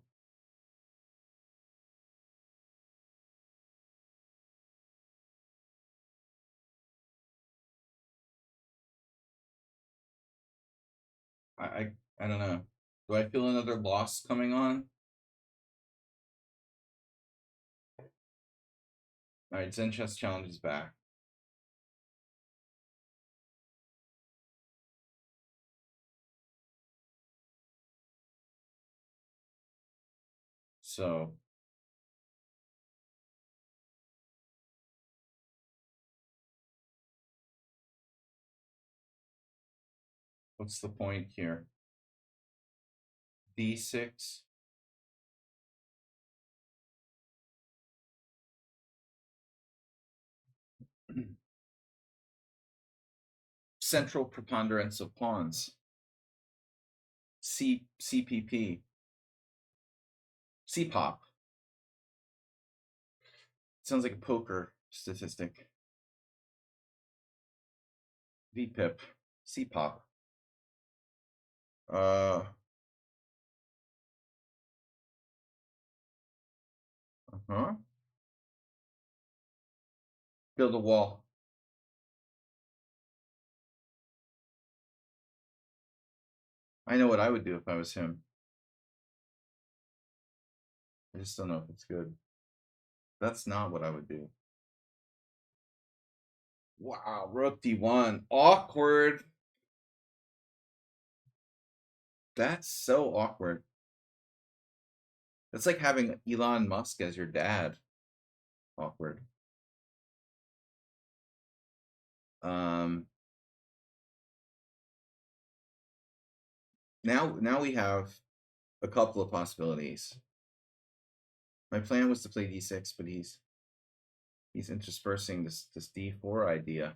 I don't know. Do I feel another loss coming on? All right, Zen Chess Challenge is back. So what's the point here? D6. central preponderance of pawns. CPP. CPOP. Sounds like a poker statistic. VPIP. CPOP. Build a wall. I know what I would do if I was him. I just don't know if it's good. That's not what I would do. Wow, rook d1. Awkward. That's so awkward. That's like having Elon Musk as your dad. Awkward. Now we have a couple of possibilities. My plan was to play d6, but he's interspersing this d4 idea. I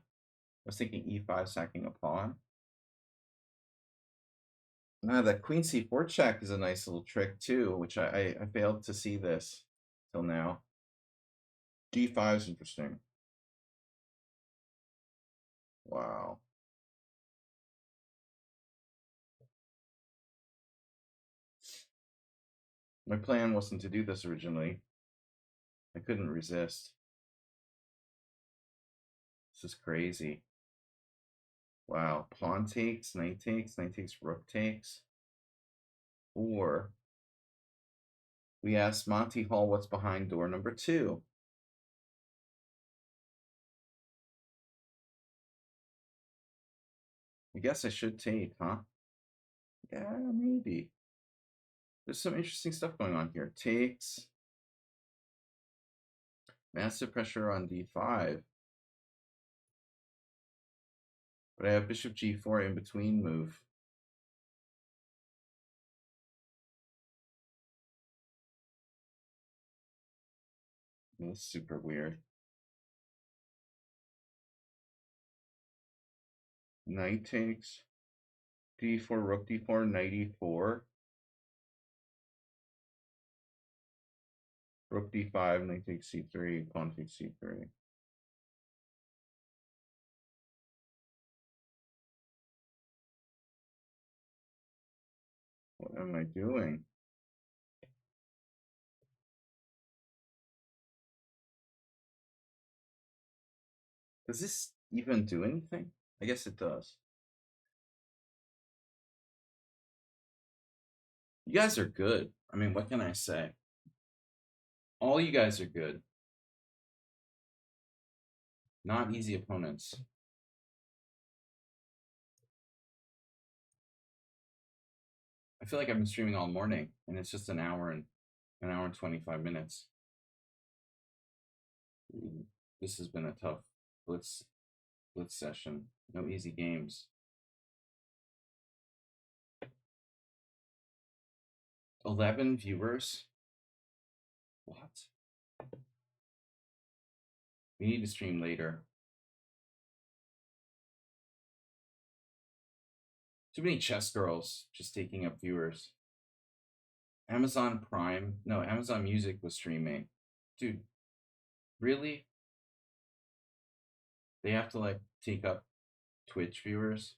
was thinking e5 sacking a pawn. Now that queen c4 check is a nice little trick too, which I failed to see this till now. d5 is interesting. Wow. My plan wasn't to do this originally. I couldn't resist. This is crazy. Wow. Pawn takes, knight takes, rook takes. Or we asked Monty Hall what's behind door number 2. I guess I should take, huh? Yeah, maybe. There's some interesting stuff going on here. Takes. Massive pressure on d5. But I have bishop g4 in between move. That's super weird. Knight takes. d4, rook d4, knight e4. Rook d5, knight takes c3, pawn takes c3. What am I doing? Does this even do anything? I guess it does. You guys are good. I mean, what can I say? All you guys are good. Not easy opponents. I feel like I've been streaming all morning, and it's just an hour and 25 minutes. This has been a tough blitz session. No easy games. 11 viewers. What? We need to stream later. Too many chess girls just taking up viewers. Amazon Prime. No, Amazon Music was streaming. Dude, really? They have to like take up Twitch viewers?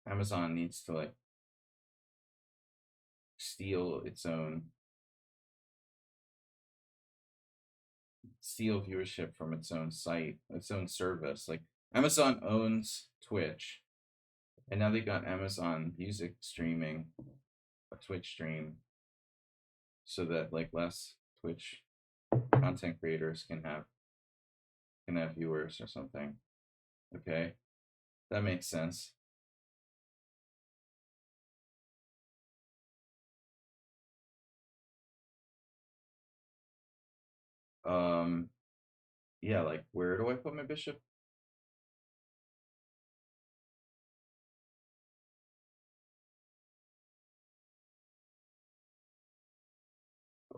Amazon needs to like steal viewership from its own site, its own service. Like Amazon owns Twitch, and now they got Amazon Music streaming a Twitch stream, so that like less Twitch content creators can have viewers or something. Okay, that makes sense. Yeah, like where do I put my bishop?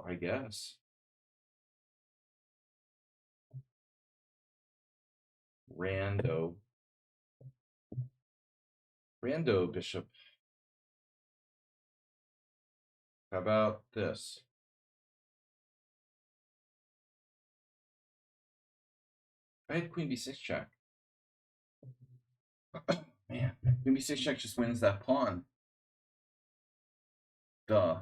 I guess. Rando bishop. How about this? I had queen b6 check. Man, queen b6 check just wins that pawn. Duh.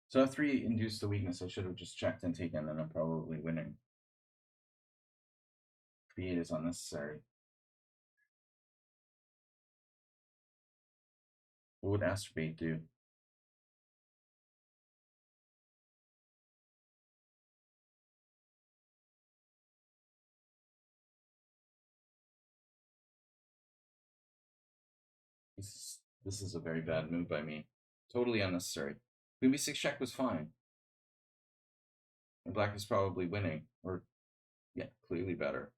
So f3 induced the weakness. I should have just checked and taken, and I'm probably winning. b8 is unnecessary. What would astrobate do? This is a very bad move by me. Totally unnecessary. Queen b6 check was fine. And black is probably winning. Or, yeah, clearly better.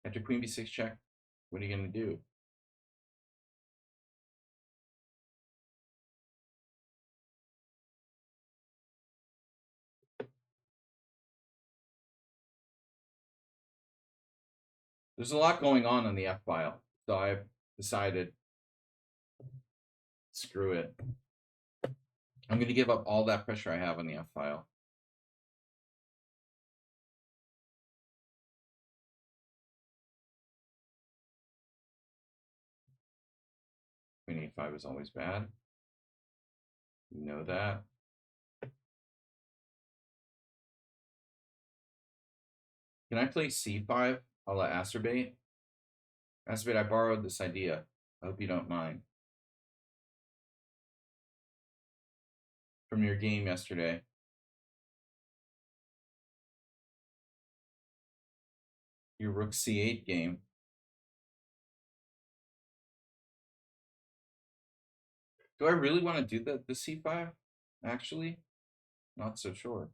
After queen b6 check, what are you going to do? There's a lot going on the F file, so I've decided, screw it. I'm going to give up all that pressure I have on the F file. Queen a5 is always bad. You know that. Can I play c5 a la Astrobate? Astrobate, I borrowed this idea. I hope you don't mind. From your game yesterday. Your rook c8 game. Do I really want to do the c5? Actually, not so sure.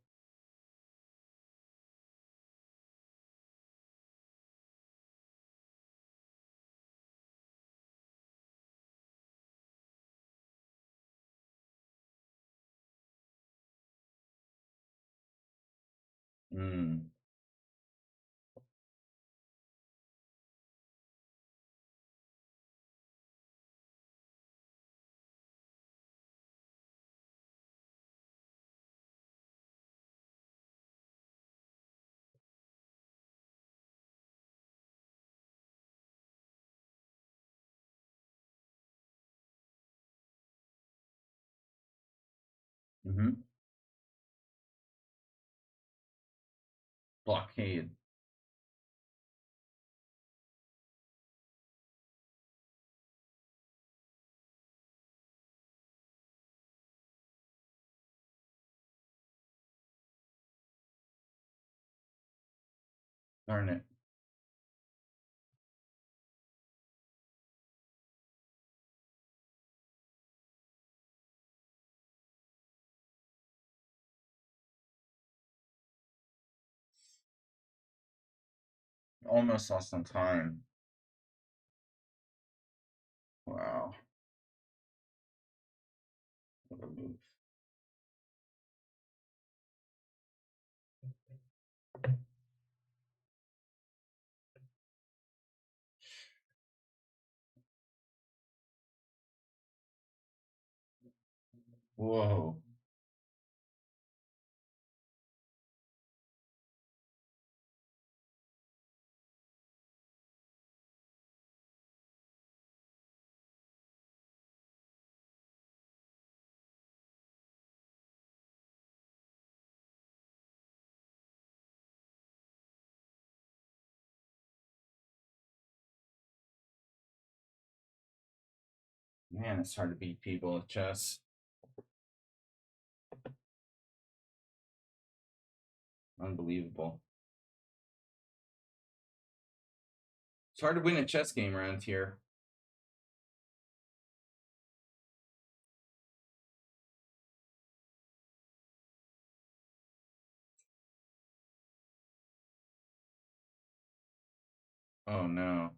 Hmm. Mm-hmm. Blockade. Darn it. Almost lost some time. Wow. What a move. Whoa. Man, it's hard to beat people at chess. Unbelievable. It's hard to win a chess game around here. Oh no.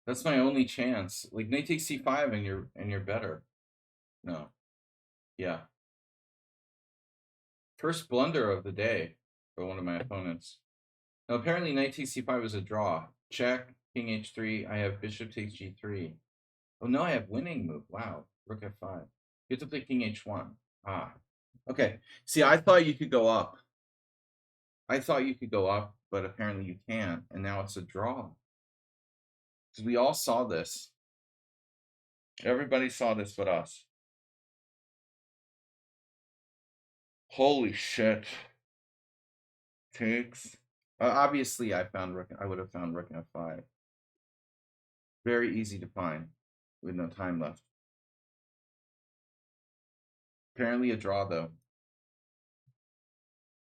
That's my only chance. Like knight takes c5 and you're better. No. Yeah. First blunder of the day for one of my opponents. Now, apparently knight takes c5 is a draw. Check, king h3. I have bishop takes g3. Oh, no, I have winning move. Wow. Rook f5. You have to play king h1. Ah. Okay. See, I thought you could go up. But apparently you can't. And now it's a draw. Because we all saw this. Everybody saw this but us. Holy shit. Takes. Obviously, I would have found rook f5. Very easy to find with no time left. Apparently a draw, though.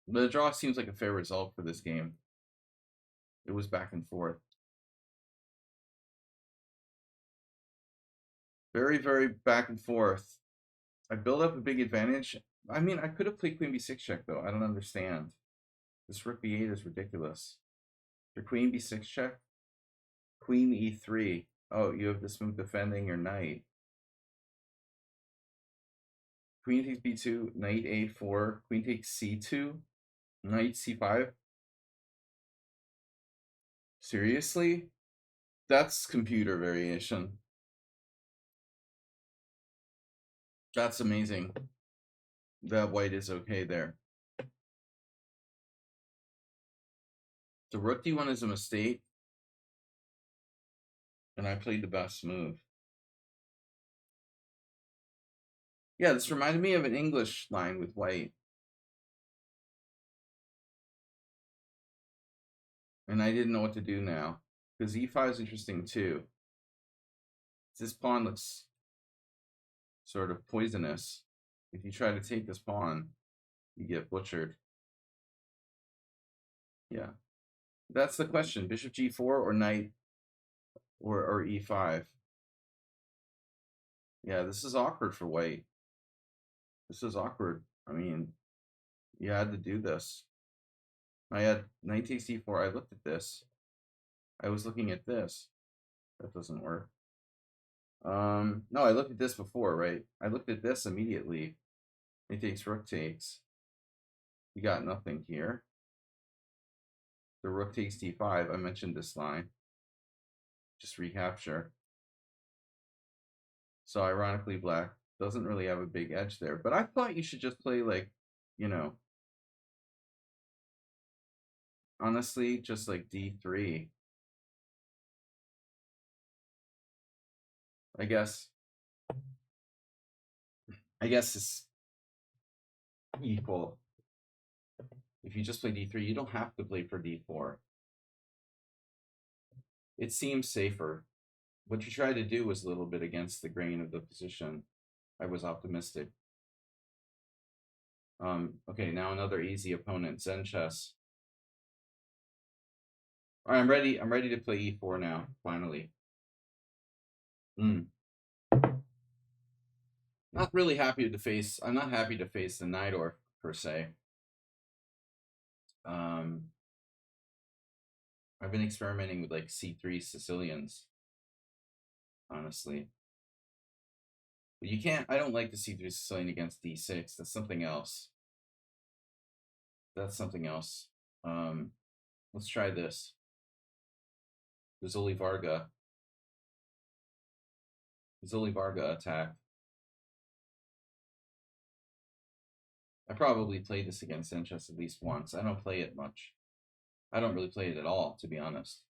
But a draw seems like a fair result for this game. It was back and forth. Very, very back and forth. I built up a big advantage. I mean, I could have played queen b6 check, though. I don't understand. This rook b8 is ridiculous. Your queen b6 check. Queen e3. Oh, you have this move defending your knight. Queen takes b2, knight a4, queen takes c2, knight c5. Seriously? That's computer variation. That's amazing. That white is okay there. The rook d1 is a mistake. And I played the best move. Yeah, this reminded me of an English line with white. And I didn't know what to do now. Because e5 is interesting too. This pawn looks sort of poisonous. If you try to take this pawn, you get butchered. Yeah. That's the question. Bishop g4 or knight or e5. Yeah, this is awkward for white. This is awkward. I mean, you had to do this. I had knight takes d4. I looked at this. I was looking at this. That doesn't work. No, I looked at this before, right? I looked at this immediately. It takes rook takes. You got nothing here. The rook takes d5. I mentioned this line. Just recapture. So ironically, black doesn't really have a big edge there. But I thought you should just play like, you know, honestly, just like d3. I guess it's equal. If you just play d3, you don't have to play for d4. It seems safer. What you tried to do was a little bit against the grain of the position. I was optimistic. Okay, now another easy opponent, Zen chess. All right, I'm ready. I'm ready to play e4 now. Finally. Not really happy to face. I'm not happy to face the Najdorf per se. I've been experimenting with like c3 Sicilians. Honestly. But you can't. I don't like the c3 Sicilian against d6. That's something else. That's something else. Let's try this. Zoli Varga attack. I probably played this against Sanchez at least once. I don't play it much. I don't really play it at all, to be honest.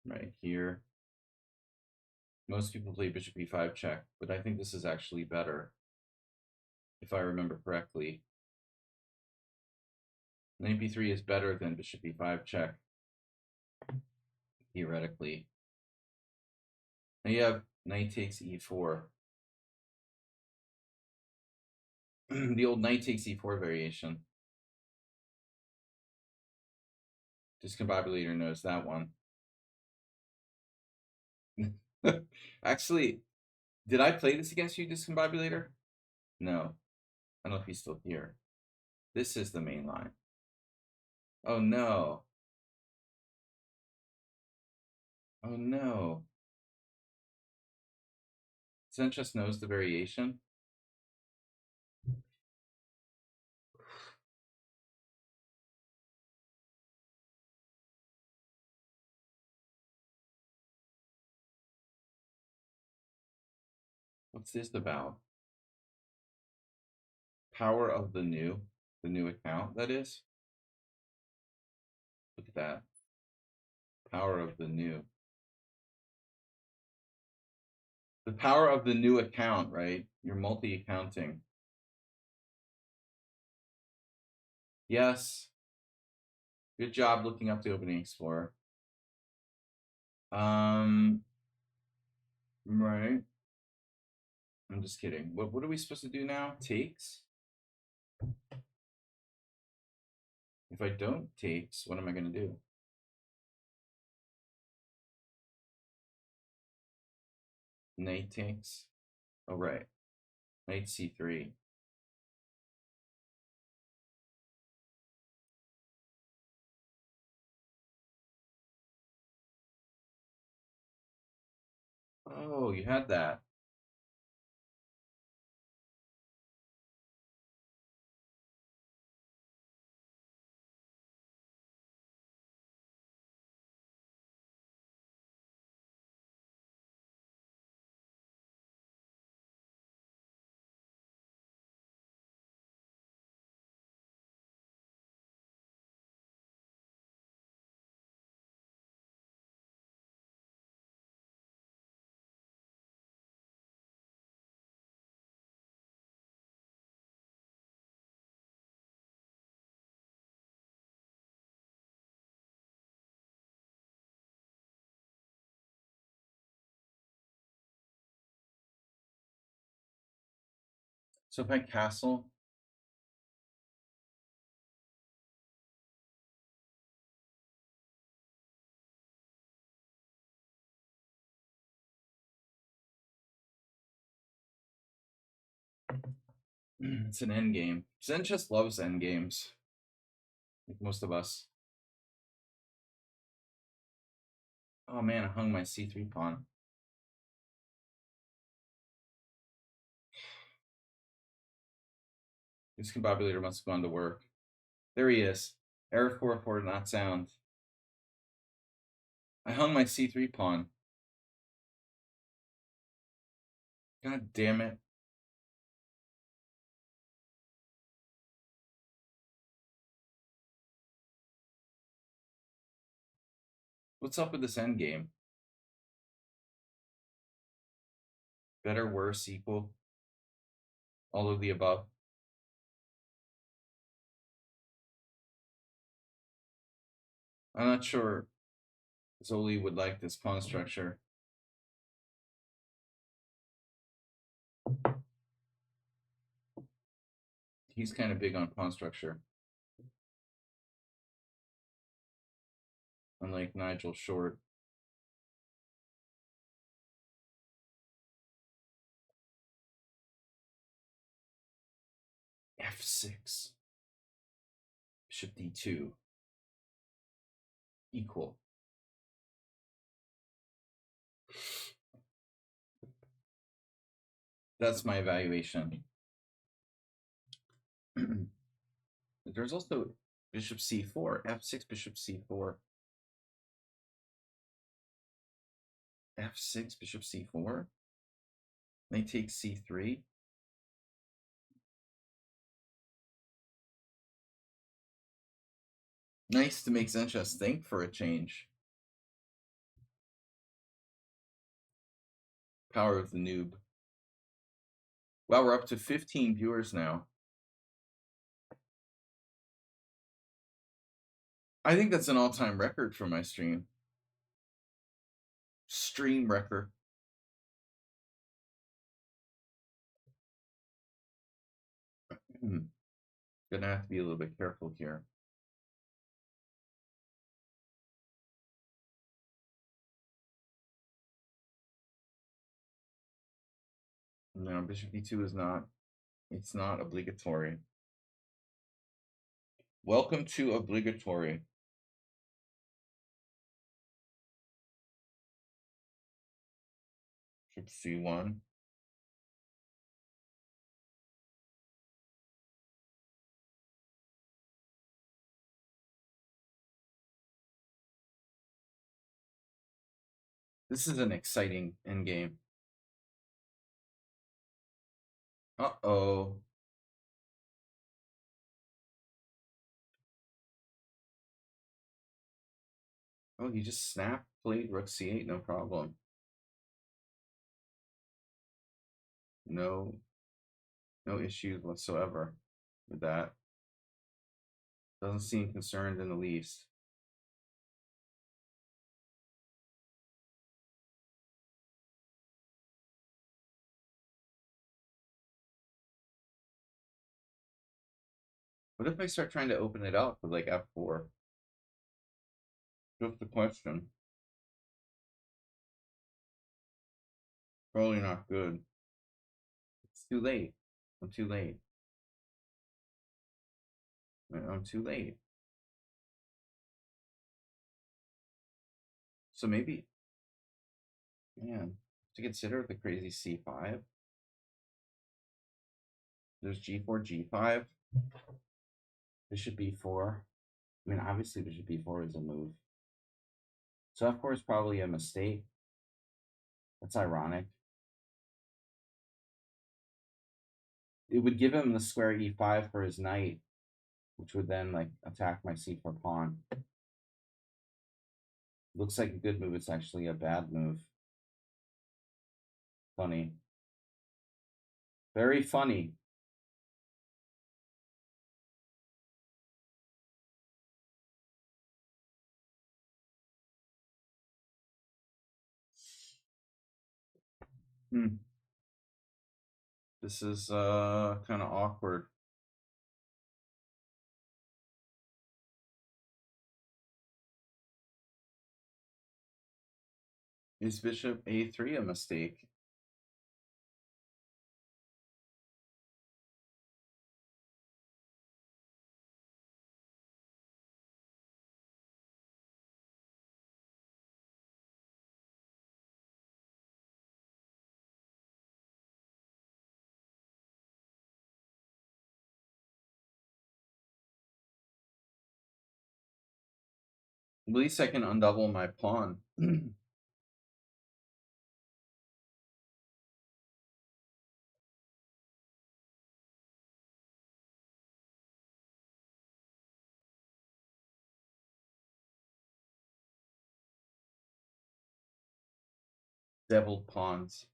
Right here. Most people play bishop e5 check, but I think this is actually better, if I remember correctly. Knight b3 is better than bishop e5 check, theoretically. Now you have knight takes e4. The old knight takes e4 variation. Discombobulator knows that one. Actually, did I play this against you, Discombobulator? No. I don't know if he's still here. This is the main line. Oh no. Oh no. Sanchez knows the variation. What's this about? Power of the new account, that is. Look at that. Power of the new. The power of the new account, right? You're multi-accounting. Yes. Good job looking up the opening explorer. Right. I'm just kidding. What are we supposed to do now? Takes? If I don't takes, what am I going to do? Knight takes. Oh, right. Knight c3. Oh, you had that. So if I castle, it's an endgame. Zen just loves endgames, like most of us. Oh man, I hung my c3 pawn. This combobulator must have gone to work. There he is. Error 4 not sound. I hung my c3 pawn. God damn it. What's up with this endgame? Better, worse, equal? All of the above? I'm not sure Zoli would like this pawn structure. He's kind of big on pawn structure. Unlike Nigel Short. F6. Bishop d2. Equal. That's my evaluation. There's also bishop c4, f6, bishop c4. f6, bishop c4. They take c3. Nice to make Zenchess think for a change. Power of the noob. Wow, we're up to 15 viewers now. I think that's an all-time record for my stream. Stream record. Gonna have to be a little bit careful here. No, bishop d2 is not. It's not obligatory. Welcome to obligatory. Bishop c1. This is an exciting endgame. Uh-oh. Oh, he just snapped, played rook c8, no problem. No, no issues whatsoever with that. Doesn't seem concerned in the least. What if I start trying to open it up with like f4? Just the question. Probably not good. It's too late. I'm too late. I'm too late. So maybe, man, to consider the crazy c5. There's g4, g5. Bishop b4. I mean, obviously bishop b4 is a move. So f4 is probably a mistake. That's ironic. It would give him the square e5 for his knight, which would then like attack my c4 pawn. Looks like a good move. It's actually a bad move. Funny. Very funny. This is kind of awkward. Is bishop a3 a mistake? At least I can undouble my pawn. Deviled pawns.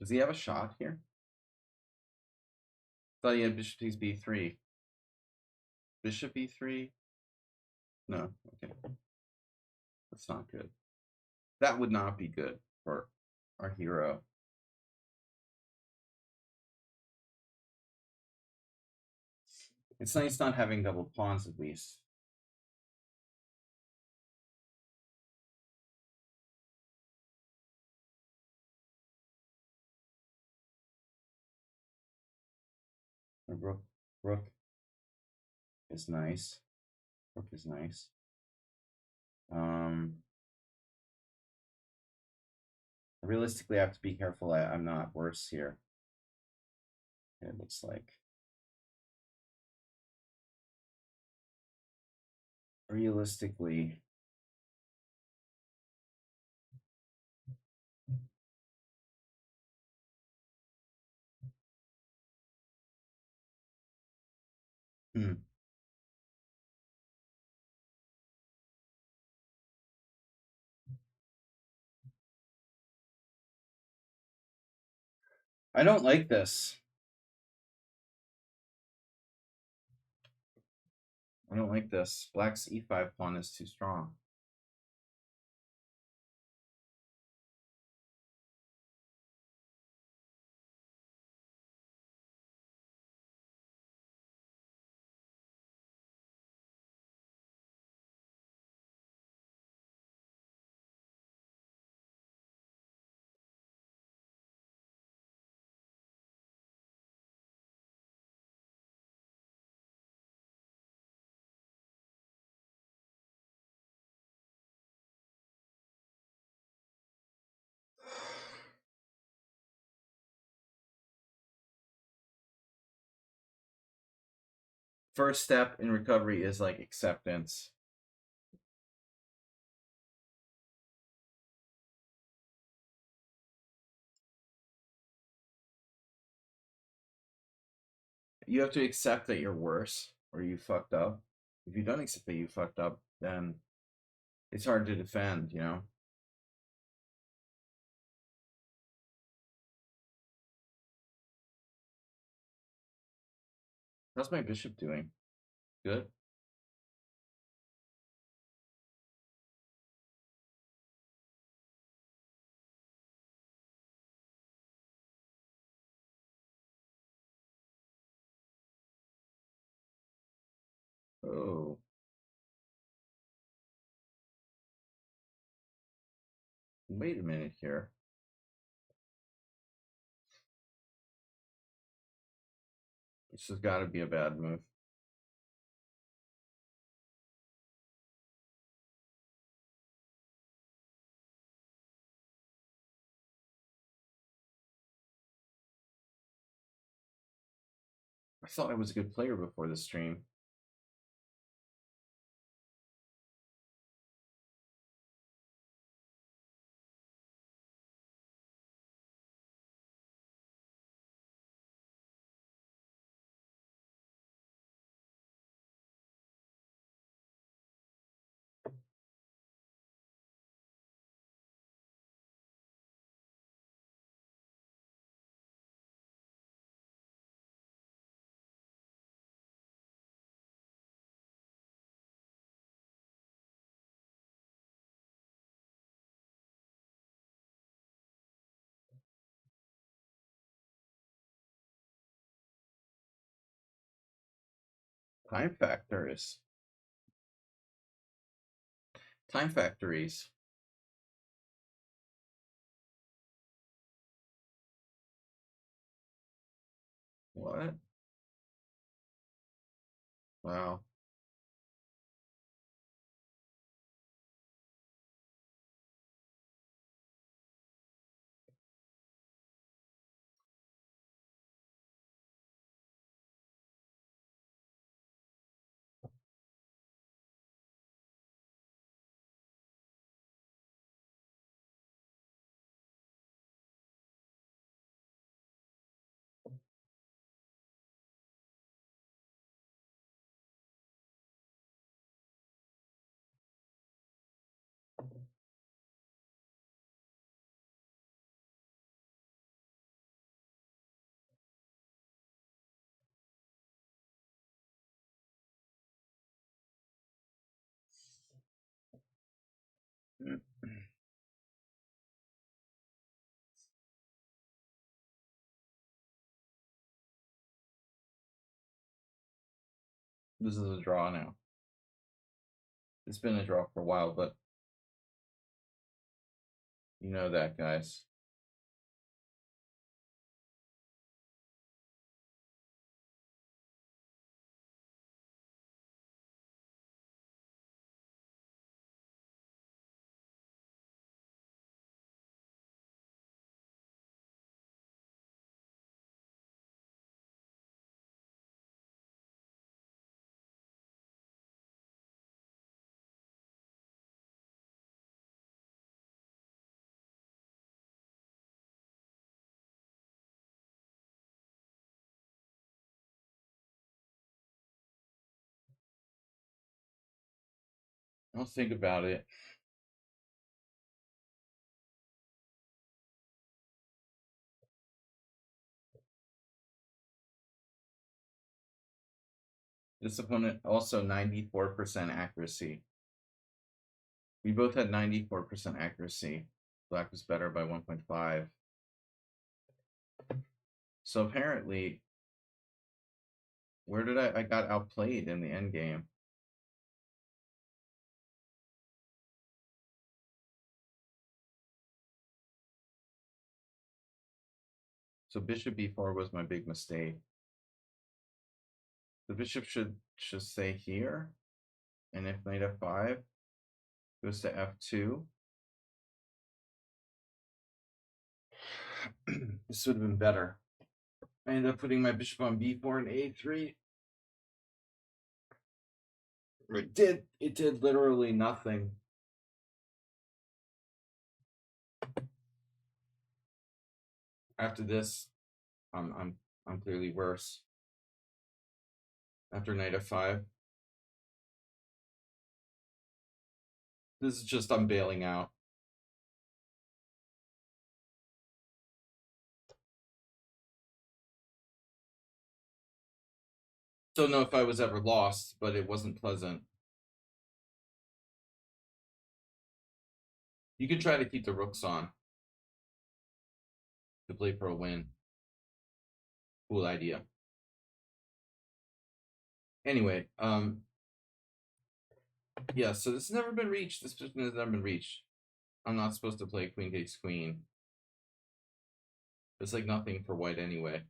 Does he have a shot here? I thought he had bishop takes b3. Bishop e3? No, okay. That's not good. That would not be good for our hero. It's nice not having double pawns at least. A rook is nice. Rook is nice. Realistically, I have to be careful I'm not worse here. It looks like. Realistically, I don't like this. I don't like this. Black's e5 pawn is too strong. first step in recovery is like acceptance. You have to accept that you're worse or you fucked up. If you don't accept that you fucked up, then it's hard to defend, you know? How's my bishop doing? Good? Oh. Wait a minute here. This has got to be a bad move. I thought I was a good player before the stream. Time factors. Time factories. What? Wow. This is a draw now. It's been a draw for a while, but you know that, guys. I'll think about it. This opponent also 94% accuracy. We both had 94% accuracy. Black was better by 1.5. So apparently, where did I got outplayed in the end game? So bishop b4 was my big mistake. The bishop should stay here. And if knight f5 goes to f2, this would have been better. I ended up putting my bishop on b4 and a3. It did literally nothing. After this, I'm clearly worse. After knight f5. This is just I'm bailing out. Don't know if I was ever lost, but it wasn't pleasant. You can try to keep the rooks on to play for a win. Cool idea. Anyway, yeah, so this has never been reached. This position has never been reached. I'm not supposed to play queen takes queen. It's like nothing for white anyway.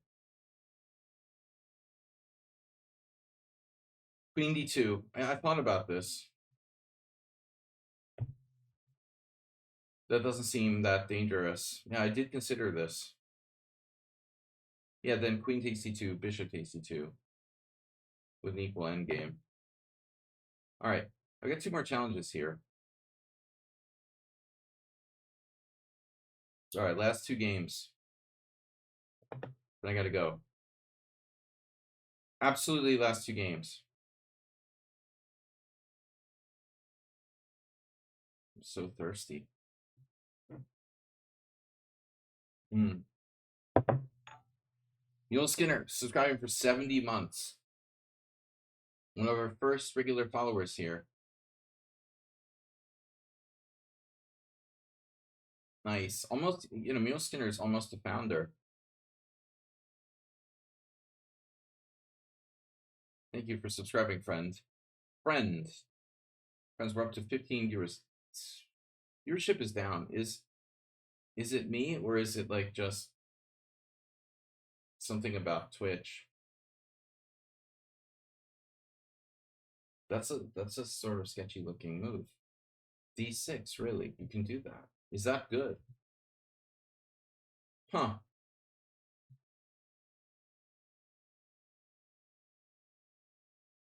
Queen d2. I thought about this. That doesn't seem that dangerous. Yeah, I did consider this. Yeah, then queen takes d2, bishop takes d2 with an equal endgame. All right, I got 2 more challenges here. All right, last 2 games. Then I gotta go. Absolutely last 2 games. I'm so thirsty. Mule Skinner, subscribing for 70 months. One of our first regular followers here. Nice. Almost, Mule Skinner is almost a founder. Thank you for subscribing, friend. Friends, we're up to 15 viewers. Viewership is down. Is it me, or is it like just something about Twitch? That's a sort of sketchy looking move. D6, really? You can do that. Is that good? Huh.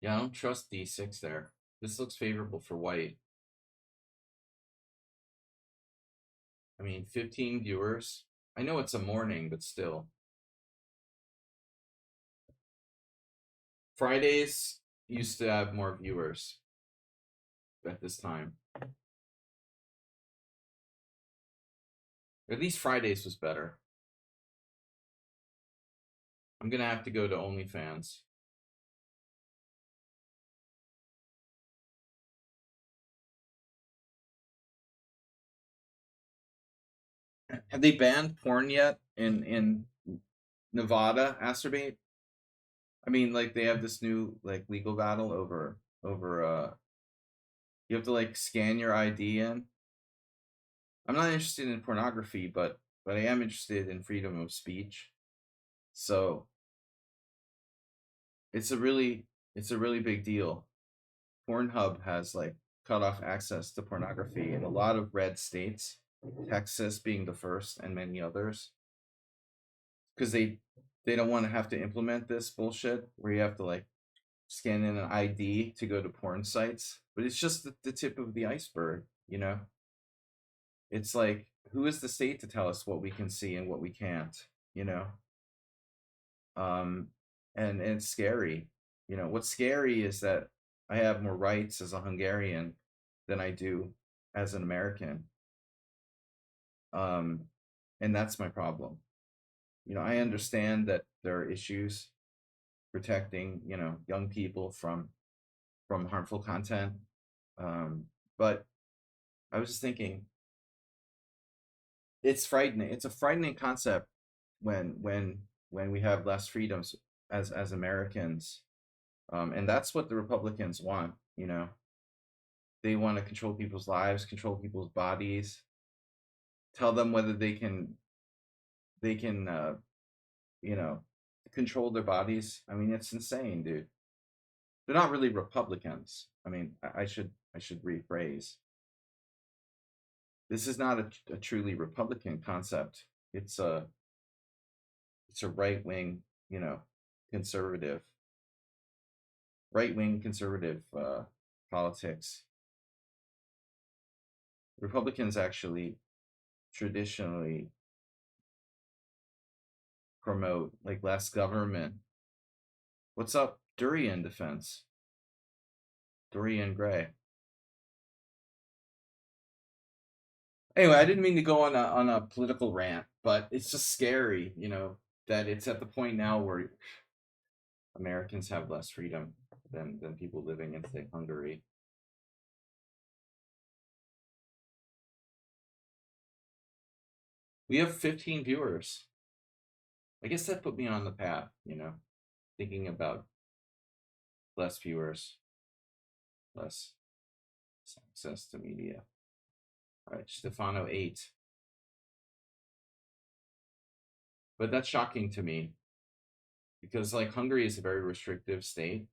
Yeah, I don't trust D6 there. This looks favorable for white. I mean, 15 viewers. I know it's a morning, but still. Fridays used to have more viewers at this time. At least Fridays was better. I'm gonna have to go to OnlyFans. Have they banned porn yet in Nevada? Acerbate? I mean, like they have this new like legal battle over you have to like scan your ID in. I'm not interested in pornography, but I am interested in freedom of speech. So it's a really big deal. Pornhub has like cut off access to pornography in a lot of red states, Texas being the first and many others, because they don't want to have to implement this bullshit where you have to like scan in an ID to go to porn sites. But it's just the tip of the iceberg, you know? It's like, who is the state to tell us what we can see and what we can't, you know? And it's scary. You know, what's scary is that I have more rights as a Hungarian than I do as an American. And that's my problem. You know, I understand that there are issues protecting, young people from harmful content. But I was just thinking, it's frightening. It's a frightening concept when we have less freedoms as Americans, and that's what the Republicans want. You know, they want to control people's lives, control people's bodies, tell them whether they can control their bodies. I mean, it's insane, dude. They're not really Republicans. I mean, I should rephrase. This is not a truly Republican concept. It's a right wing, conservative, right wing conservative politics. Republicans actually traditionally promote like less government. What's up, Durian Defense? Dorian Gray. Anyway, I didn't mean to go on a political rant, but it's just scary, you know, that it's at the point now where Americans have less freedom than people living in, say, Hungary. We have 15 viewers. I guess that put me on the path, you know, thinking about less viewers, less access to media. All right, Stefano 8. But that's shocking to me because like Hungary is a very restrictive state.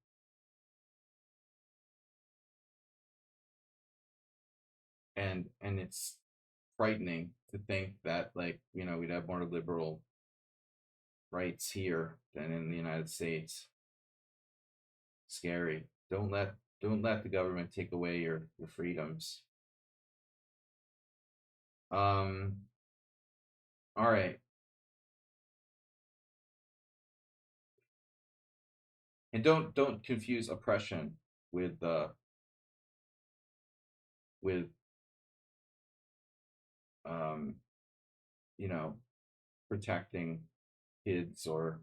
And it's frightening to think that like, you know, we'd have more liberal rights here than in the United States. Scary. Don't let the government take away your freedoms. All right. And don't confuse oppression with you know, protecting kids or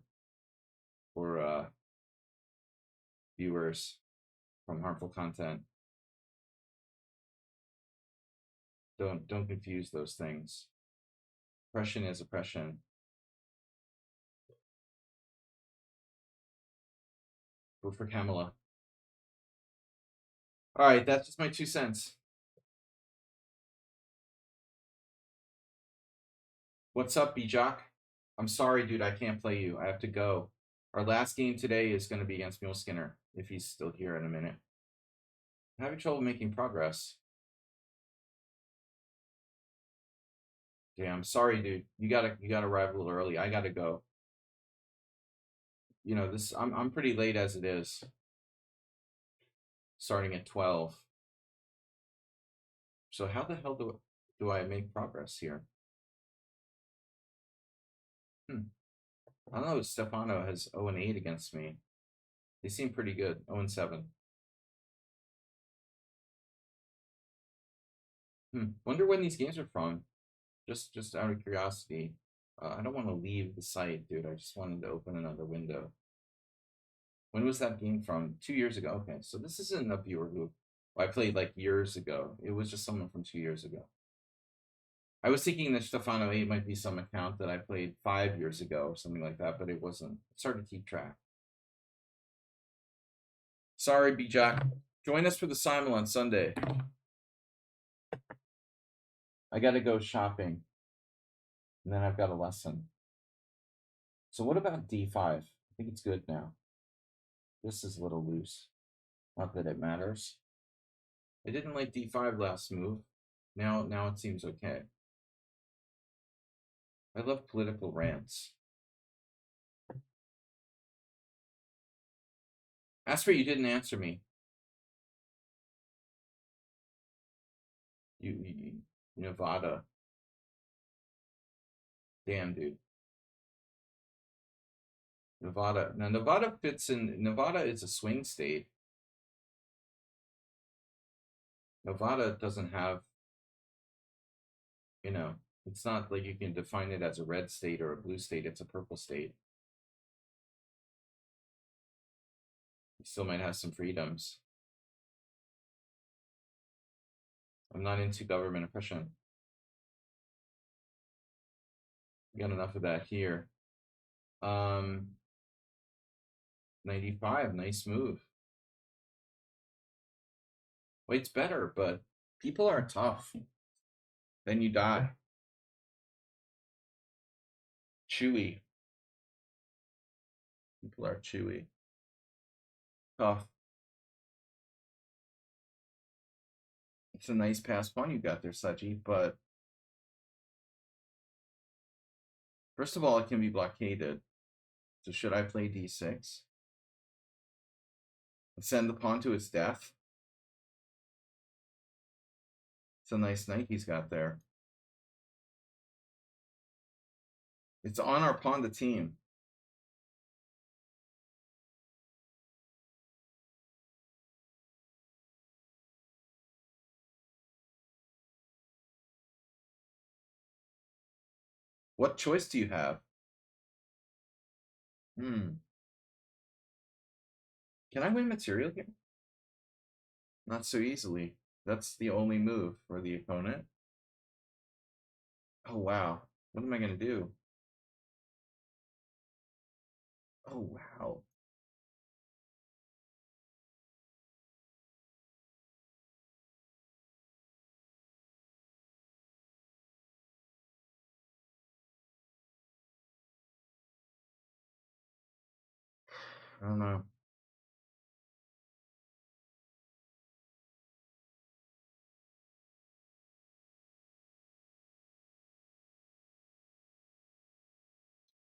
viewers from harmful content. Don't confuse those things. Oppression is oppression. Vote for Kamala. All right, that's just my 2 cents. What's up, B-Jock? I'm sorry, dude, I can't play you. I have to go. Our last game today is going to be against Mule Skinner, if he's still here in a minute. I'm having trouble making progress. Damn, sorry, dude. You gotta arrive a little early. I gotta go. You know, this I'm pretty late as it is. Starting at 12. So how the hell do I make progress here? I don't know. Stefano has 0-8 against me. They seem pretty good. 0-7. Wonder when these games are from. Just out of curiosity. I don't want to leave the site, dude. I just wanted to open another window. When was that game from? 2 years ago. Okay, so this isn't a viewer who I played like years ago. It was just someone from 2 years ago. I was thinking that Stefano 8 might be some account that I played 5 years ago or something like that, but it wasn't. It's hard to keep track. Sorry, B-Jack. Join us for the Simon on Sunday. I got to go shopping. And then I've got a lesson. So what about D5? I think it's good now. This is a little loose. Not that it matters. I didn't like D5 last move. Now it seems okay. I love political rants. Asper, you didn't answer me. You Nevada. Damn, dude. Nevada. Now, Nevada fits in. Nevada is a swing state. Nevada doesn't have, you know, it's not like you can define it as a red state or a blue state. It's a purple state. You still might have some freedoms. I'm not into government oppression. We got enough of that here. 95, nice move. White's better, but people are tough. Then you die. Chewy. People are chewy. Tough. It's a nice pass pawn you got there, Saji, but first of all, it can be blockaded. So should I play d6? And send the pawn to its death? It's a nice knight he's got there. It's on our pawn to team. What choice do you have? Can I win material here? Not so easily. That's the only move for the opponent. Oh, wow. What am I going to do? Oh, wow. I don't know.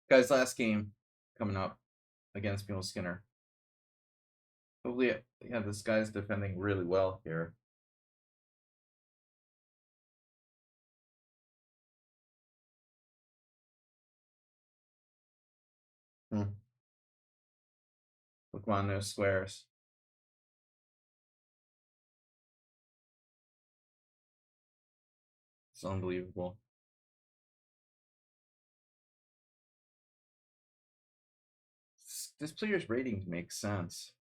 Guys, last game coming up against Mule Skinner. Hopefully, yeah, this guy's defending really well here. Look on those squares. It's unbelievable. This player's ratings make sense.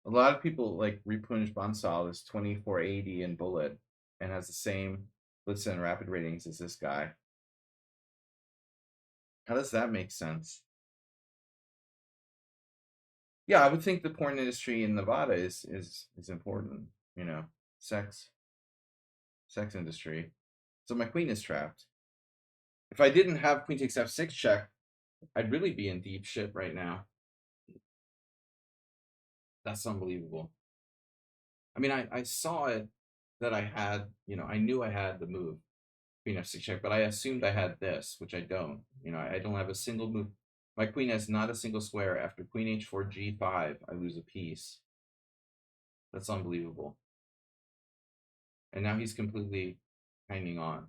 A lot of people like Repunish Bonsal is 2480 in Bullet and has the same Blitz and Rapid ratings as this guy. How does that make sense? Yeah, I would think the porn industry in Nevada is important, you know, sex industry. So my queen is trapped. If I didn't have queen takes f6 check, I'd really be in deep shit right now. That's unbelievable. I mean, I saw it that I had, you know, I knew I had the move, queen f6 check, but I assumed I had this, which I don't. You know, I don't have a single move. My queen has not a single square. After queen h4 g5, I lose a piece. That's unbelievable. And now he's completely hanging on.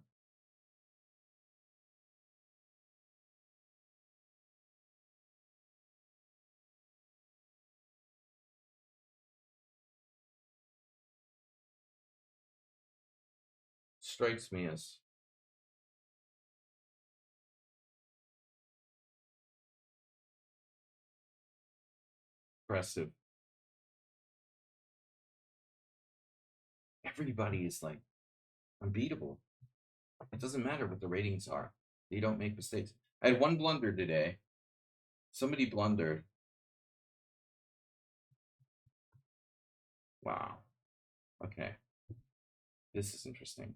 Strikes me as impressive. Everybody is like unbeatable. It doesn't matter what the ratings are. They don't make mistakes. I had one blunder today. Somebody blundered. Wow. Okay. This is interesting.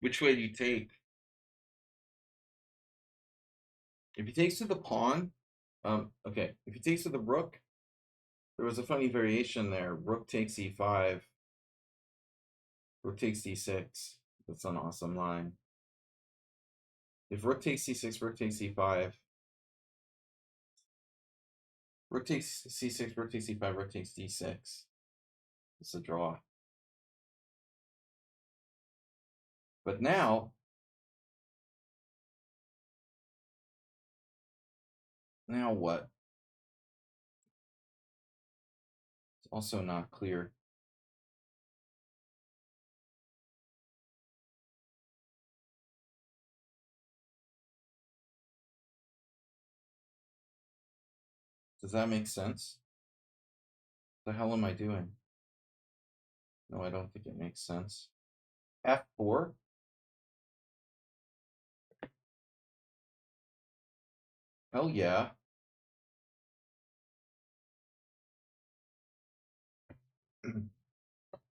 Which way do you take? If he takes to the pawn, okay. If he takes to the rook, there was a funny variation there. Rook takes e5. Rook takes d6. That's an awesome line. If rook takes c6, rook takes e5. Rook takes c6, rook takes e5, rook takes d6. It's a draw. But now what? It's also not clear. Does that make sense? The hell am I doing? No, I don't think it makes sense. F4? Hell yeah.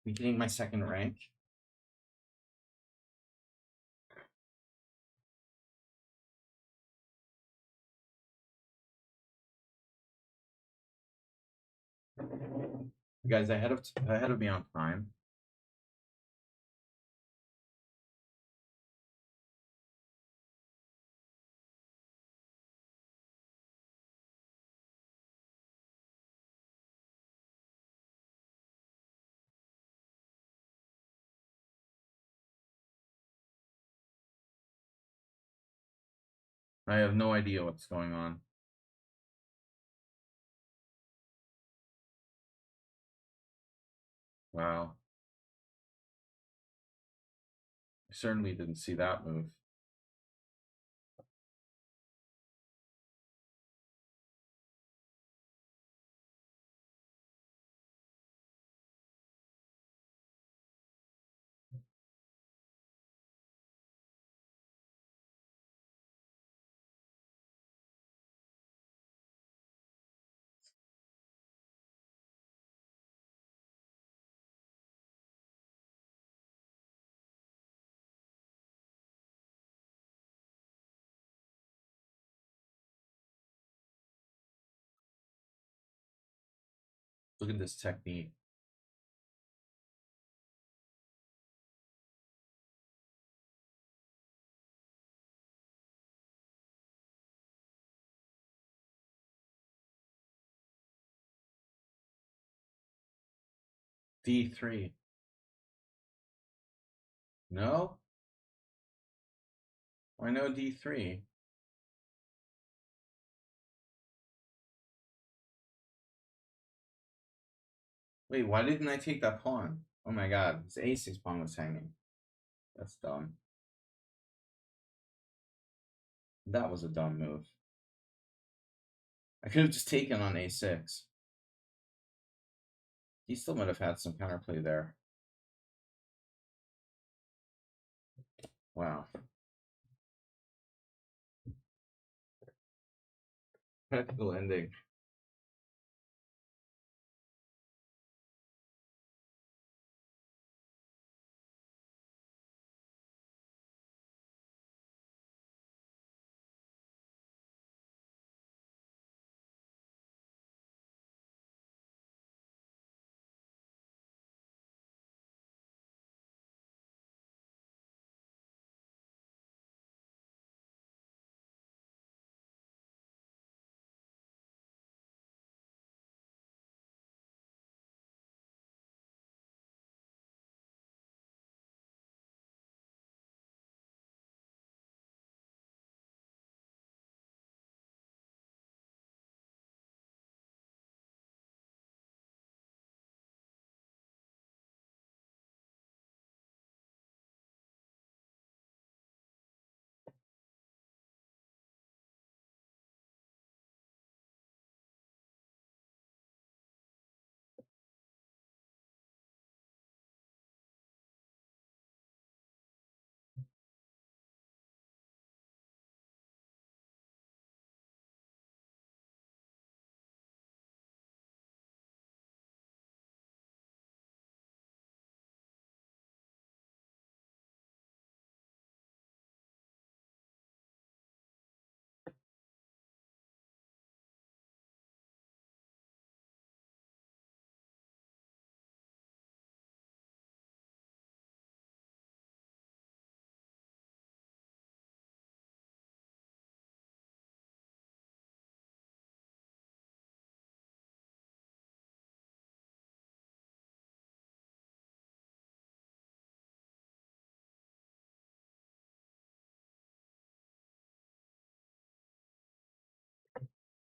Beginning my second rank. You guys ahead of me on time. I have no idea what's going on. Wow. I certainly didn't see that move. Look at this technique. D3. No? Why no D3? Wait, why didn't I take that pawn? Oh my god, his a6 pawn was hanging. That's dumb. That was a dumb move. I could have just taken on a6. He still might have had some counterplay there. Wow. Technical ending.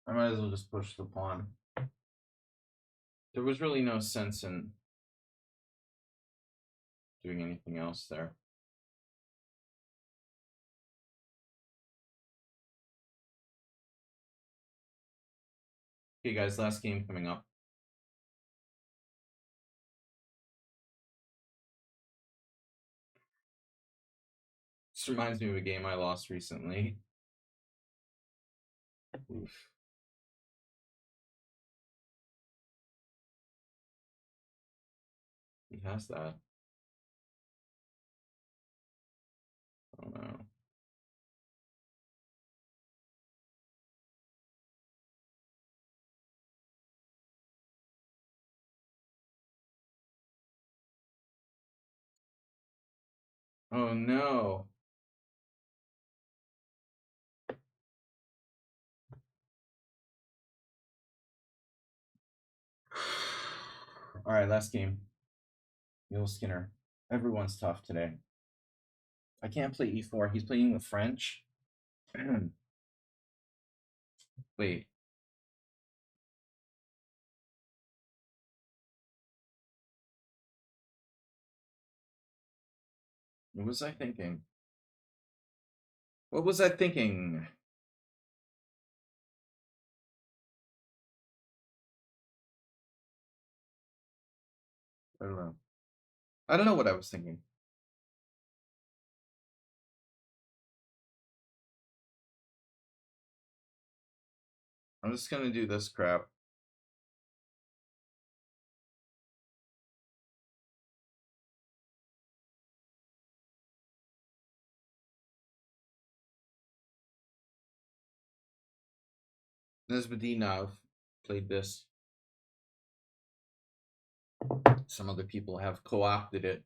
I might as well just push the pawn. There was really no sense in doing anything else there. Okay, guys, last game coming up. This reminds me of a game I lost recently. Oof. He has that. I don't know. Oh no. All right, last game. Neil Skinner. Everyone's tough today. I can't play e4. He's playing the French. Wait. What was I thinking? What was I thinking? I don't know. I don't know what I was thinking. I'm just gonna do this crap. Nesbedinov played this. Some other people have co-opted it.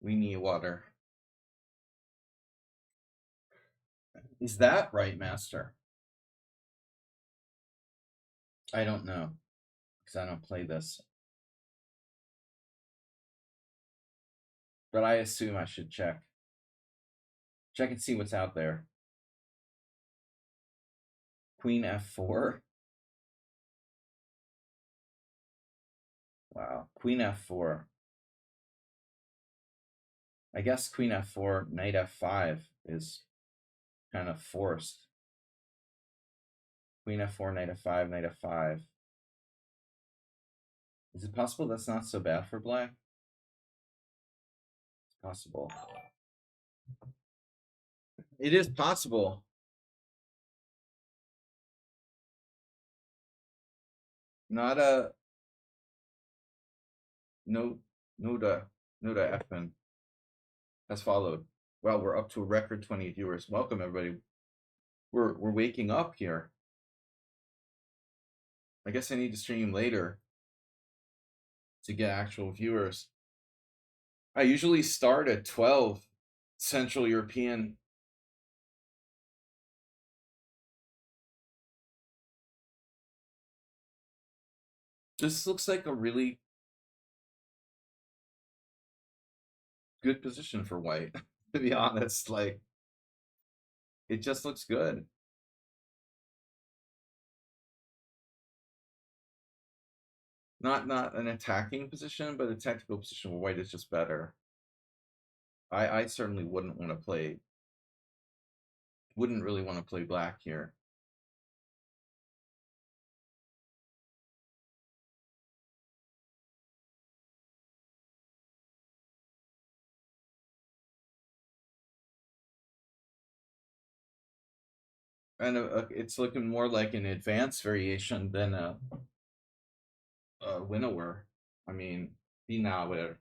We need water. Is that right, Master? I don't know, because I don't play this. But I assume I should check. Check and see what's out there. Queen f4. Wow. Queen f4. I guess queen f4, knight f5 is kind of forced. Queen f4, knight f5, knight f5. Is it possible that's not so bad for black? It's possible. It is possible. Not a Noda Effin has followed. Well, we're up to a record 20 viewers. Welcome everybody. We're waking up here. I guess I need to stream later to get actual viewers. I usually start at 12 Central European. This looks like a really good position for white, to be honest. Like, it just looks good. Not an attacking position, but a tactical position where white is just better. I certainly wouldn't want to play, wouldn't really want to play black here. And it's looking more like an advanced variation than a winnower. I mean, binaver.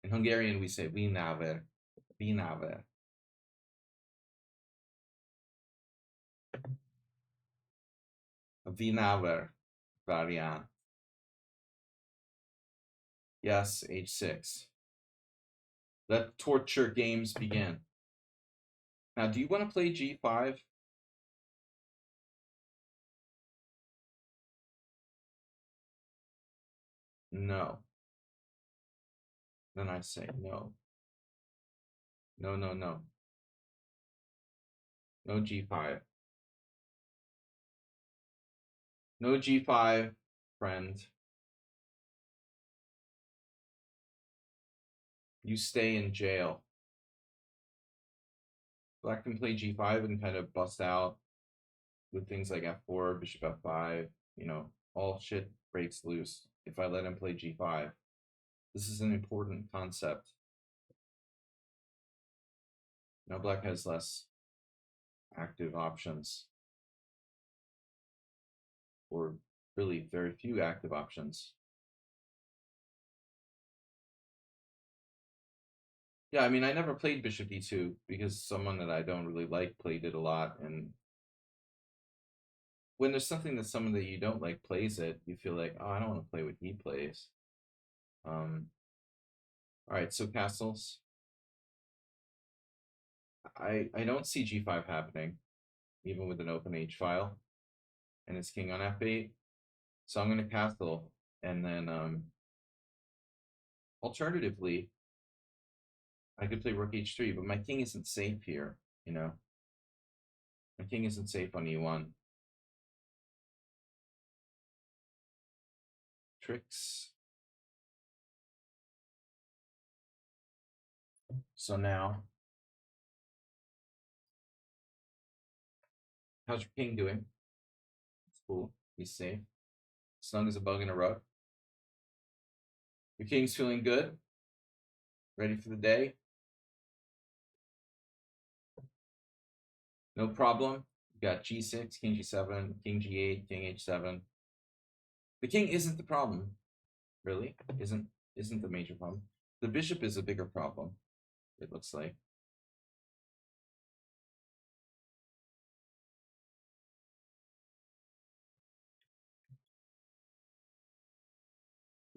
In Hungarian, we say binaver. Binaver. A binaver variant. Yes, h6. Let torture games begin. Now, do you want to play g5? No. Then I say no. No, no, no. No g5. No g5, friend. You stay in jail. Black can play g5 and kind of bust out with things like f4, bishop f5, you know, all shit breaks loose if I let him play g5. This is an important concept. Now black has less active options, or really very few active options. Yeah, I mean, I never played bishop e2 because someone that I don't really like played it a lot, and when there's something that someone that you don't like plays it, you feel like, oh, I don't want to play what he plays. All right, so castles. I don't see g5 happening, even with an open h file, and it's king on f8. So I'm going to castle, and then alternatively, I could play rook h3, but my king isn't safe here, you know? My king isn't safe on e1. Tricks. So now, how's your king doing? It's cool. He's safe. Snug as a bug in a rug. Your king's feeling good. Ready for the day. No problem. You got g6, king g7, king g8, king h7. The king isn't the problem, really. Isn't the major problem. The bishop is a bigger problem, it looks like.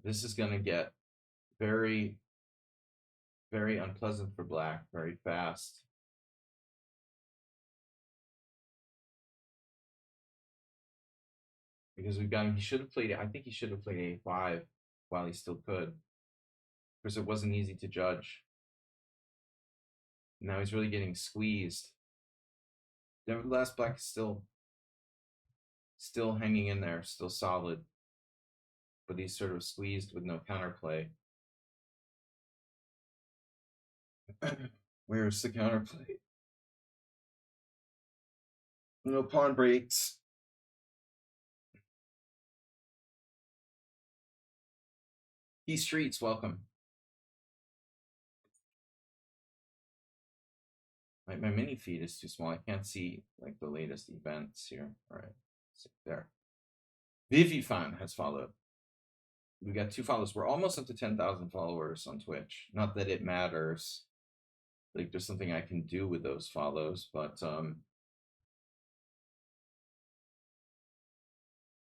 This is going to get very, very unpleasant for black very fast. Because we've got him, he should have played, I think he should have played a5 while he still could. Because it wasn't easy to judge. Now he's really getting squeezed. Nevertheless, black is still hanging in there, still solid. But he's sort of squeezed with no counterplay. Where's the counterplay? No pawn breaks. He streets, welcome. My mini feed is too small. I can't see like the latest events here. All right, so there. Vivifan has followed. We got 2 followers. We're almost up to 10,000 followers on Twitch. Not that it matters. Like there's something I can do with those follows, but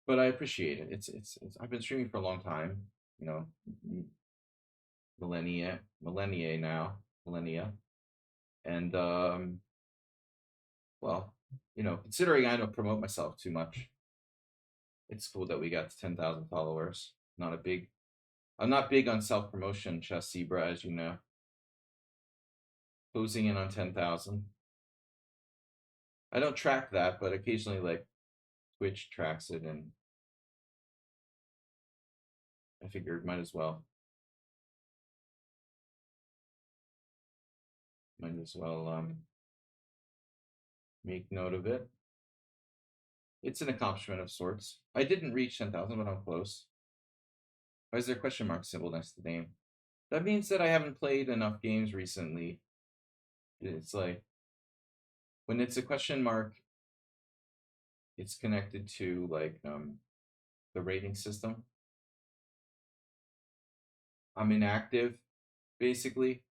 I appreciate it. It's I've been streaming for a long time, you know, millennia now, and well, you know, considering I don't promote myself too much, it's cool that we got to 10,000 followers. I'm not big on self promotion, Chess Zebra, as you know. Closing in on 10,000. I don't track that, but occasionally, like Twitch tracks it, and I figured might as well. Make note of it. It's an accomplishment of sorts. I didn't reach 10,000, but I'm close. Why is there a question mark symbol next to the name? That means that I haven't played enough games recently. It's like, when it's a question mark, it's connected to like the rating system. I'm inactive, basically.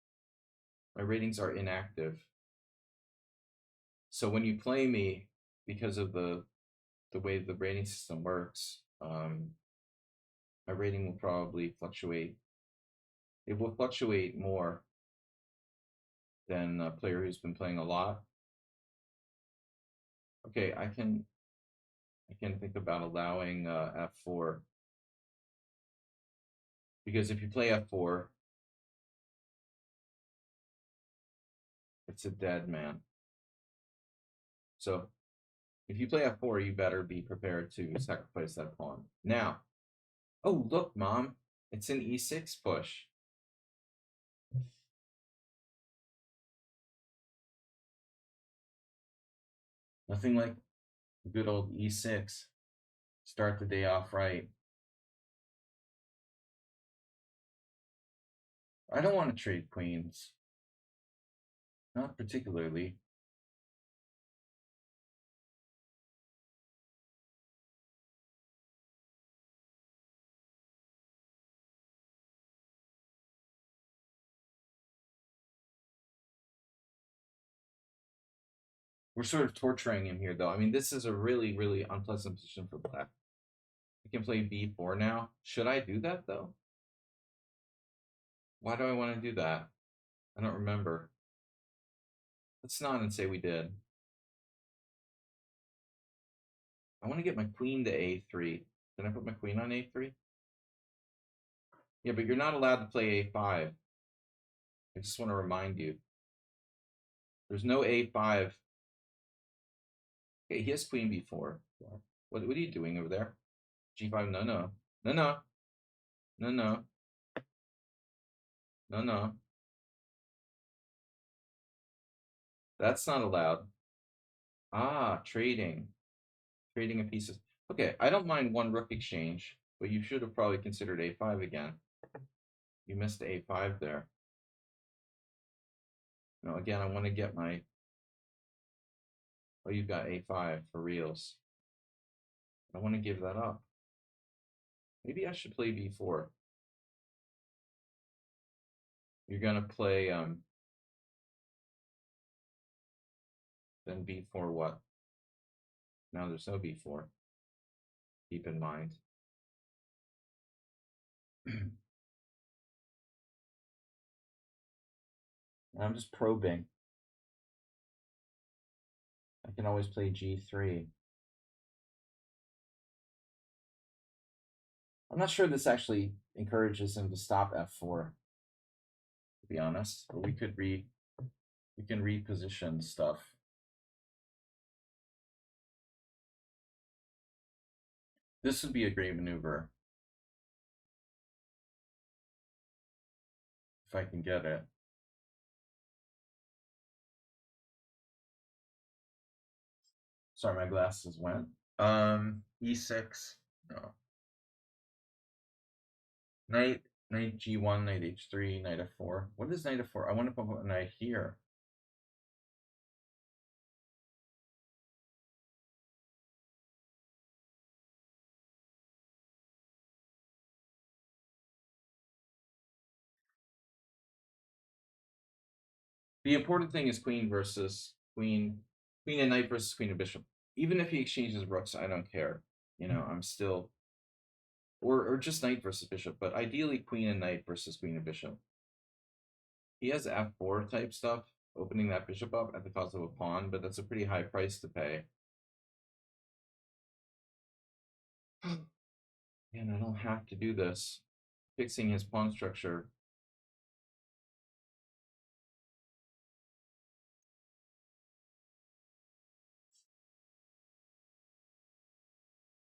My ratings are inactive. So when you play me, because of the way the rating system works, my rating will probably fluctuate. It will fluctuate more than a player who's been playing a lot. Okay, I can think about allowing f4, because if you play f4, it's a dead man. So if you play f4, you better be prepared to sacrifice that pawn. Now, oh look, Mom, it's an e6 push. Nothing like good old e6. Start the day off right. I don't want to trade queens. Not particularly. We're sort of torturing him here, though. I mean, this is a really, really unpleasant position for black. We can play b4 now. Should I do that, though? Why do I want to do that? I don't remember. Let's not and say we did. I want to get my queen to a3. Can I put my queen on a3? Yeah, but you're not allowed to play a5. I just want to remind you. There's no a5. Okay, he has queen b4. What are you doing over there? g5, no, no. No, no. No, no. No, no. That's not allowed. Ah, trading. Trading of pieces. Okay, I don't mind one rook exchange, but you should have probably considered a5 again. You missed a5 there. No, again, I want to get my... Oh, you've got a5 for reals. I want to give that up. Maybe I should play b4. You're going to play... Then b4 what? Now there's no b4. Keep in mind. I'm just probing. I can always play g3. I'm not sure this actually encourages him to stop f4, to be honest. But we can reposition stuff. This would be a great maneuver. If I can get it. Sorry, my glasses went. E6. No. Knight G1, knight H3, knight F4. What is knight F4? I want to put a knight here. The important thing is queen versus queen and knight versus queen and bishop. Even if he exchanges rooks, I don't care. You know, I'm still, or just knight versus bishop, but ideally queen and knight versus queen and bishop. He has f4 type stuff, opening that bishop up at the cost of a pawn, but that's a pretty high price to pay. And I don't have to do this. Fixing his pawn structure.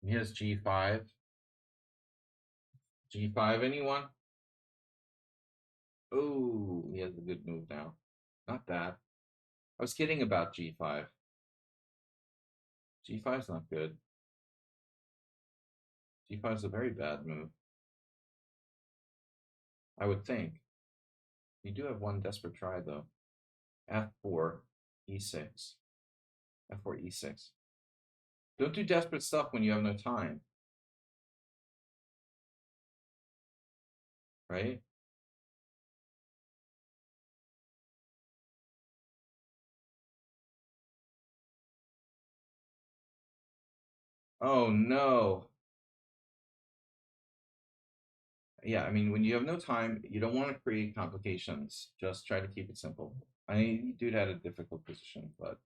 He has g5. G5, anyone? Oh, he has a good move now. Not that. I was kidding about g5. G5's not good. G5 is a very bad move. I would think. You do have one desperate try, though. F4, E6. F4, E6. Don't do desperate stuff when you have no time. Right? Oh, no. Yeah, I mean, when you have no time, you don't want to create complications. Just try to keep it simple. I mean, dude had a difficult position, but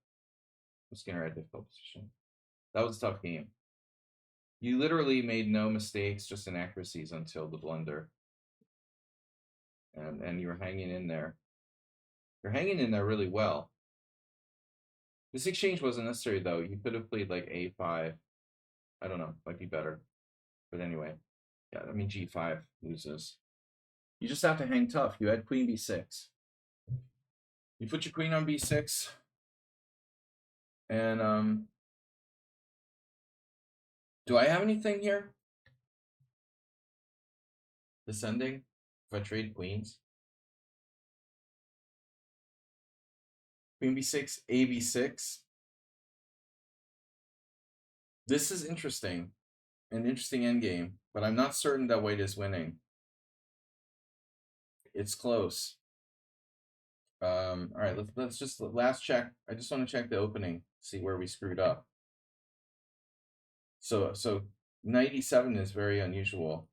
Skinner had a difficult position. That was a tough game. You literally made no mistakes, just inaccuracies until the blunder. And you were hanging in there. You're hanging in there really well. This exchange wasn't necessary, though. You could have played like a5. I don't know. Might be better. But anyway. Yeah, I mean, g5 loses. You just have to hang tough. You had queen b6. You put your queen on b6. And, do I have anything here? Descending? If I trade queens? Queen b6, a b6. This is interesting. An interesting endgame, but I'm not certain that white is winning. It's close. All right, let's just last check. I just want to check the opening, see where we screwed up. So 97 is very unusual.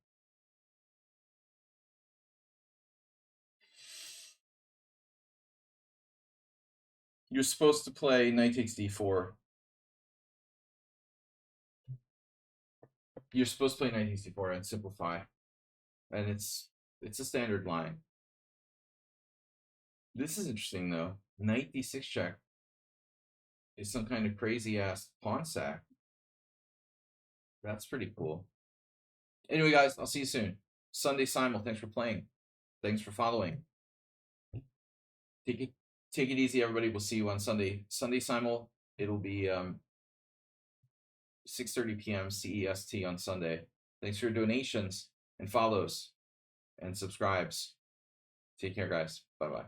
You're supposed to play knight takes d4. You're supposed to play knight takes d4 and simplify, and it's a standard line. This is interesting though. Knight d6 check is some kind of crazy ass pawn sack. That's pretty cool. Anyway, guys, I'll see you soon. Sunday Simul, thanks for playing. Thanks for following. Take it easy, everybody. We'll see you on Sunday. Sunday Simul, it'll be 6:30 p.m. CEST on Sunday. Thanks for your donations and follows and subscribes. Take care, guys. Bye-bye.